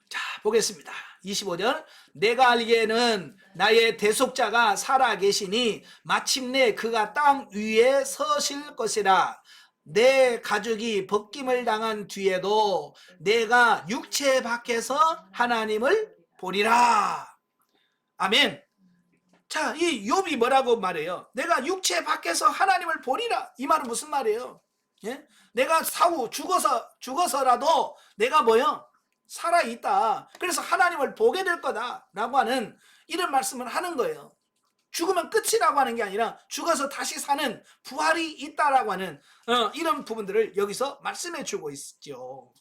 자, 보겠습니다. 25절. 내가 알기에는 나의 대속자가 살아 계시니 마침내 그가 땅 위에 서실 것이라. 내 가족이 벗김을 당한 뒤에도 내가 육체 밖에서 하나님을 보리라. 아멘. 자, 이 욥이 뭐라고 말해요? 내가 육체 밖에서 하나님을 보리라. 이 말은 무슨 말이에요? 예? 내가 사후 죽어서라도 내가 뭐요? 살아있다. 그래서 하나님을 보게 될 거다 라고 하는 이런 말씀을 하는 거예요. 죽으면 끝이라고 하는 게 아니라 죽어서 다시 사는 부활이 있다라고 하는 이런 부분들을 여기서 말씀해 주고 있죠.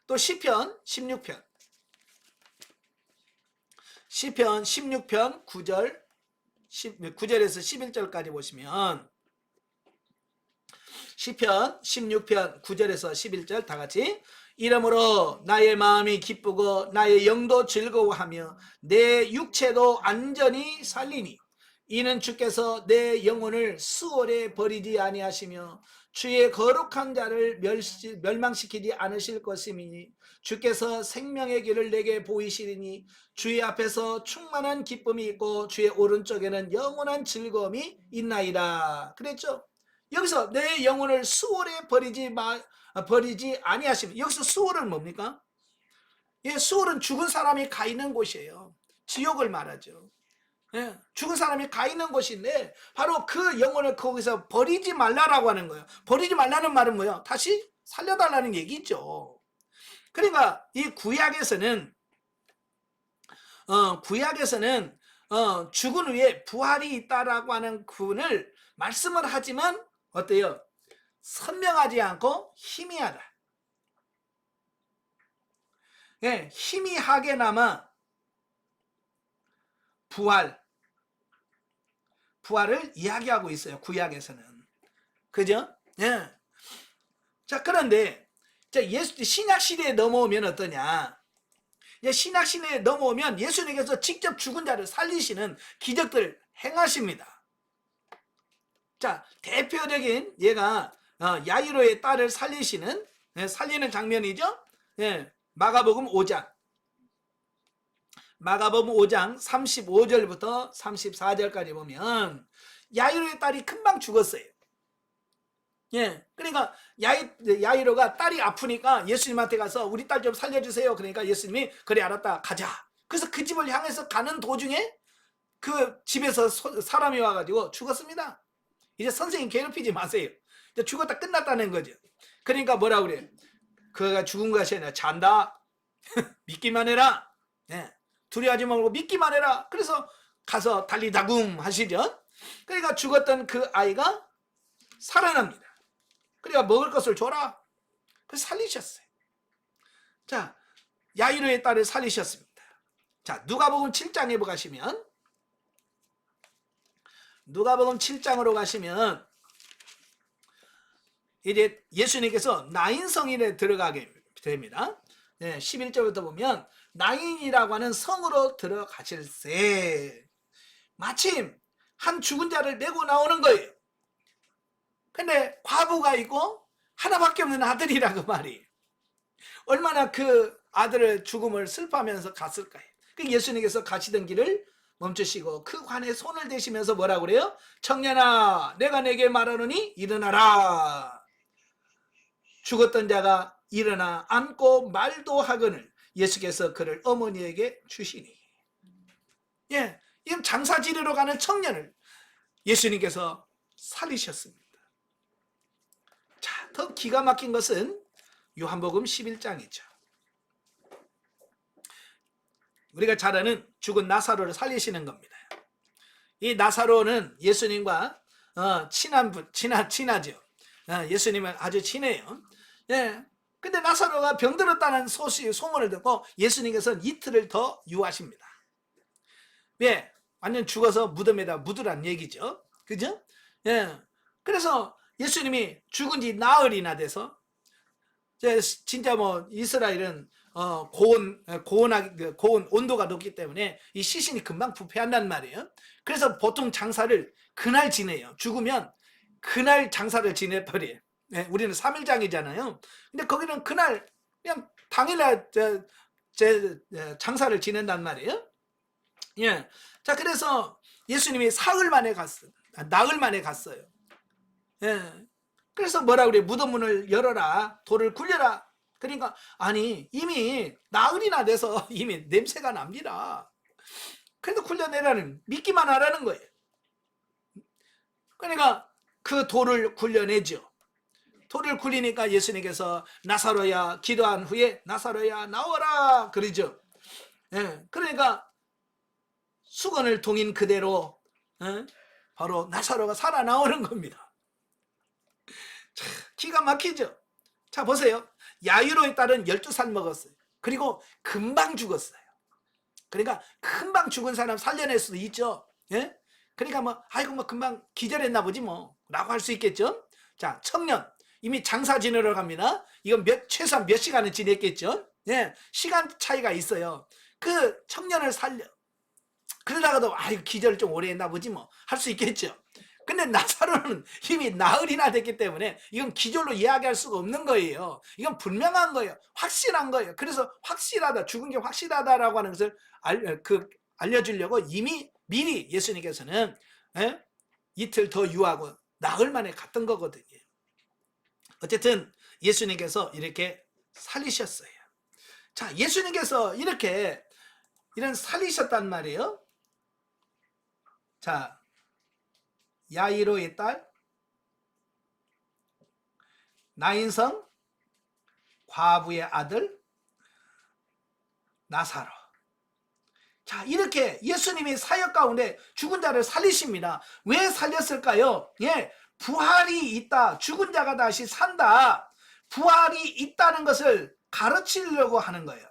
또 시편 16편 9절 9절에서 11절까지 보시면 시편 16편 9절에서 11절 다 같이 이러므로 나의 마음이 기쁘고 나의 영도 즐거워하며 내 육체도 안전히 살리니 이는 주께서 내 영혼을 수월에 버리지 아니하시며 주의 거룩한 자를 멸망시키지 않으실 것이니 주께서 생명의 길을 내게 보이시리니 주의 앞에서 충만한 기쁨이 있고 주의 오른쪽에는 영원한 즐거움이 있나이다. 그랬죠? 여기서 내 영혼을 수월에 버리지 아니하시면, 여기서 수월은 뭡니까? 예, 수월은 죽은 사람이 가 있는 곳이에요. 지옥을 말하죠. 예, 죽은 사람이 가 있는 곳인데 바로 그 영혼을 거기서 버리지 말라라고 하는 거예요. 버리지 말라는 말은 뭐예요? 다시 살려달라는 얘기죠. 그러니까 이 구약에서는 죽은 후에 부활이 있다라고 하는 부분을 말씀을 하지만 어때요? 선명하지 않고 희미하다. 예, 희미하게나마 부활을 이야기하고 있어요. 구약에서는. 그죠? 예. 자, 그런데 신약 시대에 넘어오면 어떠냐? 신약 시대에 넘어오면 예수님께서 직접 죽은 자를 살리시는 기적들을 행하십니다. 자, 대표적인 예가 야이로의 딸을 살리는 장면이죠. 예, 마가복음 5장 35절부터 34절까지 보면 야이로의 딸이 금방 죽었어요. 예, 그러니까 야이로가 딸이 아프니까 예수님한테 가서 우리 딸 좀 살려주세요. 그러니까 예수님이 그래 알았다 가자. 그래서 그 집을 향해서 가는 도중에 그 집에서 사람이 와가지고 죽었습니다. 이제 선생님 괴롭히지 마세요. 이제 죽었다 끝났다는 거죠. 그러니까 뭐라 그래? 그가 죽은 것이 아니라 잔다. 믿기만 해라. 예, 두려워하지 말고 믿기만 해라. 그래서 가서 달리다궁 하시죠. 그러니까 죽었던 그 아이가 살아납니다. 그러니까 먹을 것을 줘라. 그래서 살리셨어요. 자, 야이로의 딸을 살리셨습니다. 자, 누가복음 7장에 가시면 누가복음 7장으로 가시면 이제 예수님께서 나인 성인에 들어가게 됩니다. 네, 11절부터 보면 나인이라고 하는 성으로 들어가실세 마침 한 죽은 자를 메고 나오는 거예요. 근데 과부가 있고 하나밖에 없는 아들이라고 말이에요. 얼마나 그 아들의 죽음을 슬퍼하면서 갔을까요? 그 예수님께서 가시던 길을 멈추시고 그 관에 손을 대시면서 뭐라고 그래요? 청년아, 내가 내게 말하노니 일어나라. 죽었던 자가 일어나 앉고 말도 하거늘 예수께서 그를 어머니에게 주시니. 예, 이 장사 지르러 가는 청년을 예수님께서 살리셨습니다. 자, 더 기가 막힌 것은 요한복음 11장이죠. 우리가 잘 아는 죽은 나사로를 살리시는 겁니다. 이 나사로는 예수님과 친하죠. 예수님은 아주 친해요. 예. 근데 나사로가 병들었다는 소문을 듣고 예수님께서는 이틀을 더 유하십니다. 왜? 완전 죽어서 무덤에다 묻으란 얘기죠. 그죠? 예. 그래서 예수님이 죽은 지 나흘이나 돼서 진짜 뭐 이스라엘은 고온 온도가 높기 때문에 이 시신이 금방 부패한단 말이에요. 그래서 보통 장사를 그날 지내요. 죽으면 그날 장사를 지내버려요. 네, 우리는 3일장이잖아요. 근데 거기는 그날 그냥 당일날 장사를 지낸단 말이에요. 예. 자, 그래서 예수님이 나흘 만에 갔어요. 예. 그래서 뭐라 그래? 무덤 문을 열어라. 돌을 굴려라. 그러니까 아니 이미 나흘이나 돼서 이미 냄새가 납니다. 그래도 굴려내라는, 믿기만 하라는 거예요. 그러니까 그 돌을 굴려내죠. 돌을 굴리니까 예수님께서 나사로야, 기도한 후에 나사로야 나오라 그러죠. 예, 그러니까 수건을 동인 그대로 바로 나사로가 살아나오는 겁니다. 참, 기가 막히죠. 자, 보세요. 야이로의 딸은 12살 먹었어요. 그리고 금방 죽었어요. 그러니까 금방 죽은 사람 살려낼 수도 있죠. 예? 그러니까 뭐 아이고 뭐 금방 기절했나 보지 뭐 라고 할 수 있겠죠. 자, 청년 이미 장사 지내러 갑니다. 이건 최소한 몇 시간을 지냈겠죠. 예, 시간 차이가 있어요. 그 청년을 살려 그러다가도 아이고 기절 좀 오래 했나 보지 뭐 할 수 있겠죠. 근데 나사로는 이미 나흘이나 됐기 때문에 이건 기절로 이야기할 수가 없는 거예요. 이건 분명한 거예요. 확실한 거예요. 그래서 확실하다, 죽은 게 확실하다라고 하는 것을 알려주려고 이미 미리 예수님께서는 이틀 더 유하고 나흘 만에 갔던 거거든요. 어쨌든 예수님께서 이렇게 살리셨어요. 자, 예수님께서 이렇게 이런 살리셨단 말이에요. 자, 야이로의 딸, 나인성, 과부의 아들, 나사로. 자, 이렇게 예수님이 사역 가운데 죽은 자를 살리십니다. 왜 살렸을까요? 예, 부활이 있다. 죽은 자가 다시 산다. 부활이 있다는 것을 가르치려고 하는 거예요.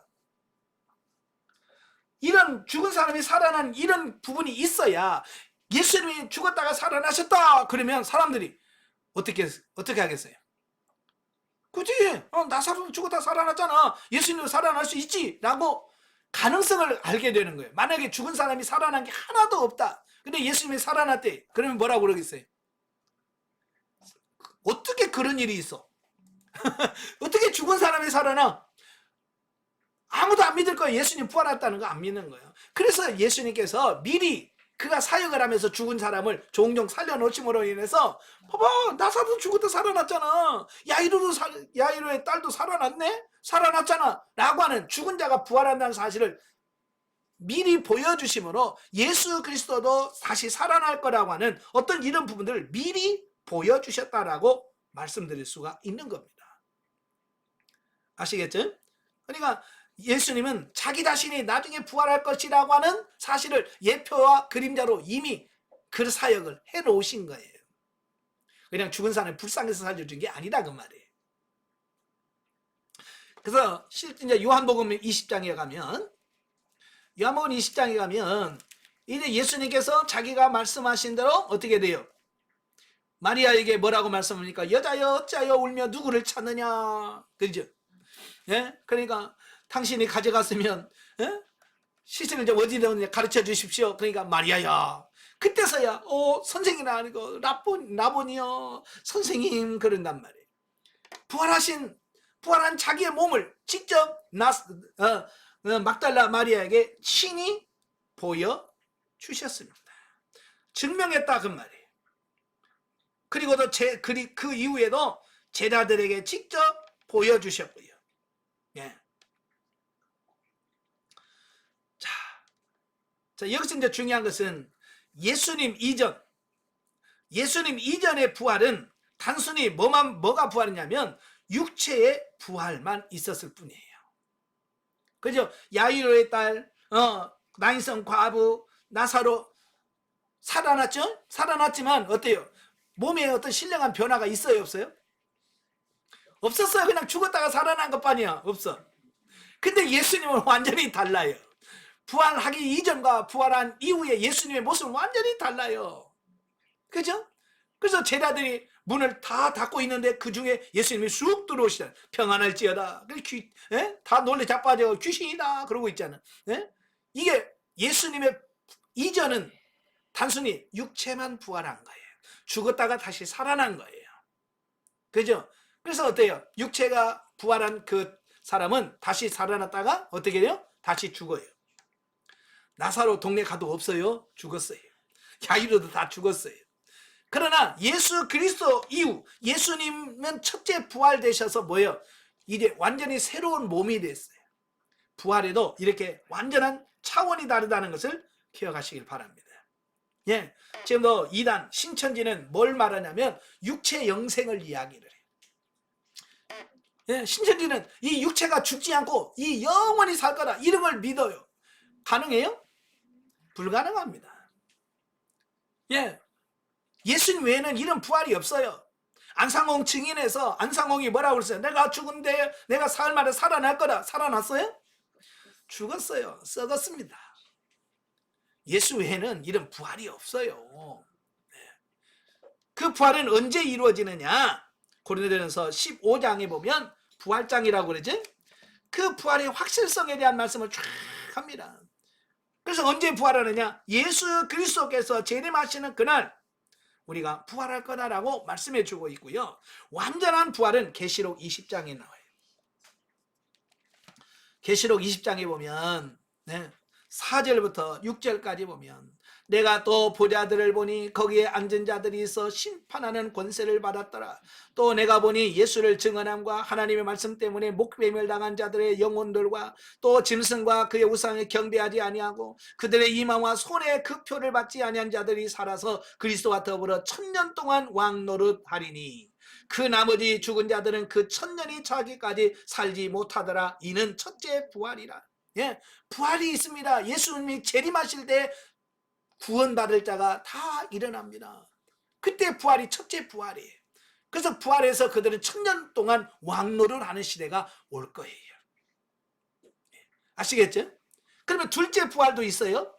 이런 죽은 사람이 살아난 이런 부분이 있어야 예수님이 죽었다가 살아나셨다 그러면 사람들이 어떻게 하겠어요? 그치? 나사로는 죽었다 살아났잖아. 예수님도 살아날 수 있지 라고 가능성을 알게 되는 거예요. 만약에 죽은 사람이 살아난 게 하나도 없다. 근데 예수님이 살아났대. 그러면 뭐라고 그러겠어요? 어떻게 그런 일이 있어? 어떻게 죽은 사람이 살아나? 아무도 안 믿을 거예요. 예수님 부활했다는 거 안 믿는 거예요. 그래서 예수님께서 미리 그가 사역을 하면서 죽은 사람을 종종 살려놓으심으로 인해서 봐봐 나사로도 죽었다 살아났잖아. 야이로의 딸도 살아났네? 살아났잖아 라고 하는 죽은 자가 부활한다는 사실을 미리 보여주심으로 예수 그리스도도 다시 살아날 거라고 하는 어떤 이런 부분들을 미리 보여주셨다라고 말씀드릴 수가 있는 겁니다. 아시겠죠? 그러니까 예수님은 자기 자신이 나중에 부활할 것이라고 하는 사실을 예표와 그림자로 이미 그 사역을 해놓으신 거예요. 그냥 죽은 사람을 불쌍해서 살려준 게 아니다 그 말이에요. 그래서 실제 요한복음 20장에 가면 이제 예수님께서 자기가 말씀하신 대로 어떻게 돼요? 마리아에게 뭐라고 말씀합니까? 여자여 어찌하여 울며 누구를 찾느냐. 그죠? 예? 그러니까 당신이 가져갔으면 시신을 좀 어디다 놓느냐 가르쳐 주십시오. 그러니까 마리아야. 그때서야 선생이나 아니고 라본이요 선생님 그런단 말이에요. 부활한 자기의 몸을 직접 막달라 마리아에게 친히 보여주셨습니다. 증명했다 그 말이에요. 그리고도 그 이후에도 제자들에게 직접 보여주셨고요. 예. 자, 여기서 이제 중요한 것은 예수님 이전의 부활은 단순히 뭐가 부활이냐면 육체의 부활만 있었을 뿐이에요. 그죠? 야이로의 딸, 나인성 과부, 나사로 살아났죠? 살아났지만 어때요? 몸에 어떤 신령한 변화가 있어요, 없어요? 없었어요. 그냥 죽었다가 살아난 것뿐이야. 없어. 근데 예수님은 완전히 달라요. 부활하기 이전과 부활한 이후에 예수님의 모습은 완전히 달라요. 그죠? 그래서 제자들이 문을 다 닫고 있는데 그 중에 예수님이 쑥 들어오시잖아요. 평안할지어다. 다 놀래 자빠져 귀신이다 그러고 있잖아요. 이게 예수님의 이전은 단순히 육체만 부활한 거예요. 죽었다가 다시 살아난 거예요. 그죠? 그래서 어때요? 육체가 부활한 그 사람은 다시 살아났다가 어떻게 돼요? 다시 죽어요. 나사로 동네 가도 없어요. 죽었어요. 야이로도 다 죽었어요. 그러나 예수 그리스도 이후 예수님은 첫째 부활되셔서 뭐예요? 이제 완전히 새로운 몸이 됐어요. 부활에도 이렇게 완전한 차원이 다르다는 것을 기억하시길 바랍니다. 예, 지금도 이단 신천지는 뭘 말하냐면 육체 영생을 이야기를 해요. 예, 신천지는 이 육체가 죽지 않고 이 영원히 살 거다 이런 걸 믿어요. 가능해요? 불가능합니다. 예, 예수님 외에는 이런 부활이 없어요. 안상홍 증인에서 안상홍이 뭐라고 그랬어요? 내가 죽은데 내가 사흘 만에 살아날 거다. 살아났어요? 죽었어요. 썩었습니다. 예수 외에는 이런 부활이 없어요. 그 부활은 언제 이루어지느냐? 고린도전서 15장에 보면 부활장이라고 그러지? 그 부활의 확실성에 대한 말씀을 쫙 합니다. 그래서 언제 부활하느냐? 예수 그리스도께서 재림하시는 그날 우리가 부활할 거다라고 말씀해 주고 있고요. 완전한 부활은 계시록 20장에 나와요. 계시록 20장에 보면 4절부터 6절까지 보면 내가 또 보좌들을 보니 거기에 앉은 자들이 있어 심판하는 권세를 받았더라. 또 내가 보니 예수를 증언함과 하나님의 말씀 때문에 목배임을 당한 자들의 영혼들과 또 짐승과 그의 우상에 경배하지 아니하고 그들의 이마와 손에 그 표를 받지 아니한 자들이 살아서 그리스도와 더불어 1000년 동안 왕노릇하리니 그 나머지 죽은 자들은 그 1000년이 차기까지 살지 못하더라. 이는 첫째 부활이라. 부활이 있습니다. 예수님이 재림하실 때 구원받을 자가 다 일어납니다. 그때 부활이 첫째 부활이에요. 그래서 부활해서 그들은 1000년 동안 왕노를 하는 시대가 올 거예요. 아시겠죠? 그러면 둘째 부활도 있어요.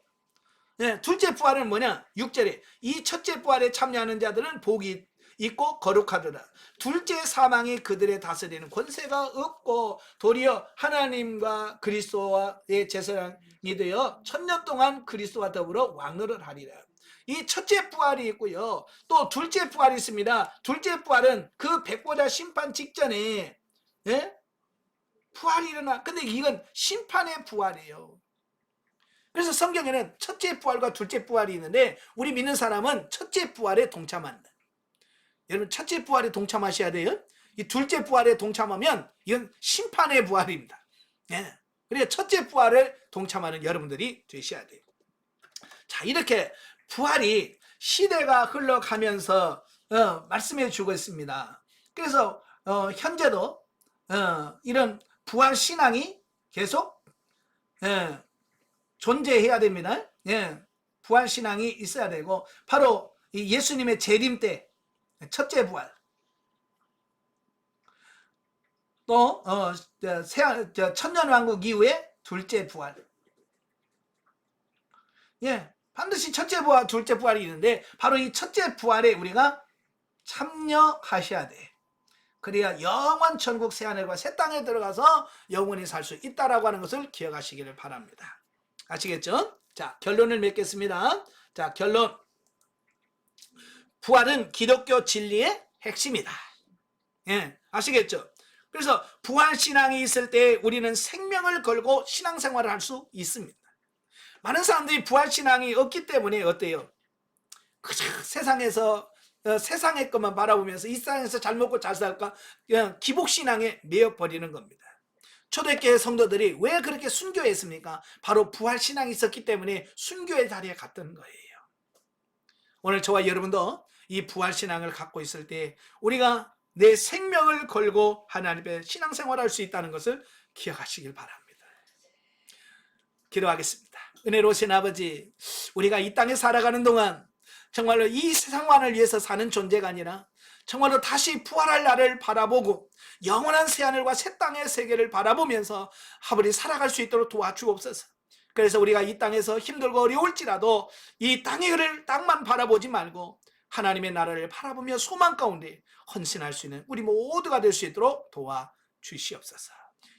둘째 부활은 뭐냐? 6절에 이 첫째 부활에 참여하는 자들은 복이 있고 거룩하더라. 둘째 사망이 그들의 다스리는 권세가 없고 도리어 하나님과 그리스도의 제사장이 되어 1000년 동안 그리스도와 더불어 왕노를 하리라. 이 첫째 부활이 있고요. 또 둘째 부활이 있습니다. 둘째 부활은 그 백보자 심판 직전에 부활이 일어나. 근데 이건 심판의 부활이에요. 그래서 성경에는 첫째 부활과 둘째 부활이 있는데 우리 믿는 사람은 첫째 부활에 동참한다. 여러분 첫째 부활에 동참하셔야 돼요. 이 둘째 부활에 동참하면 이건 심판의 부활입니다. 그래서 첫째 부활에 동참하는 여러분들이 되셔야 돼요. 자, 이렇게 부활이 시대가 흘러가면서 말씀해 주고 있습니다. 그래서 현재도 이런 부활 신앙이 계속 존재해야 됩니다. 부활 신앙이 있어야 되고 바로 이 예수님의 재림 때 첫째 부활, 또 천년왕국 이후에 둘째 부활. 반드시 첫째 부활, 둘째 부활이 있는데 바로 이 첫째 부활에 우리가 참여하셔야 돼. 그래야 영원 천국 새하늘과 새 땅에 들어가서 영원히 살 수 있다라고 하는 것을 기억하시기를 바랍니다. 아시겠죠? 자, 결론을 맺겠습니다. 자, 결론. 부활은 기독교 진리의 핵심이다. 아시겠죠? 그래서 부활 신앙이 있을 때 우리는 생명을 걸고 신앙생활을 할 수 있습니다. 많은 사람들이 부활 신앙이 없기 때문에 어때요? 그저 세상에서 세상의 것만 바라보면서 이 세상에서 잘 먹고 잘 살까 그냥 기복 신앙에 매여 버리는 겁니다. 초대교회 성도들이 왜 그렇게 순교했습니까? 바로 부활 신앙이 있었기 때문에 순교의 자리에 갔던 거예요. 오늘 저와 여러분도 이 부활 신앙을 갖고 있을 때 우리가 내 생명을 걸고 하나님의 신앙생활을 할 수 있다는 것을 기억하시길 바랍니다. 기도하겠습니다. 은혜로우신 아버지, 우리가 이 땅에 살아가는 동안 정말로 이 세상만을 위해서 사는 존재가 아니라 정말로 다시 부활할 날을 바라보고 영원한 새하늘과 새 땅의 세계를 바라보면서 하루리 살아갈 수 있도록 도와주옵소서. 그래서 우리가 이 땅에서 힘들고 어려울지라도 이 땅만 바라보지 말고 하나님의 나라를 바라보며 소망 가운데 헌신할 수 있는 우리 모두가 될 수 있도록 도와주시옵소서.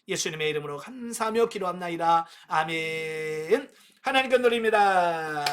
예수님의 이름으로 감사하며 기도합나이다. 아멘. 하나님께 드립니다.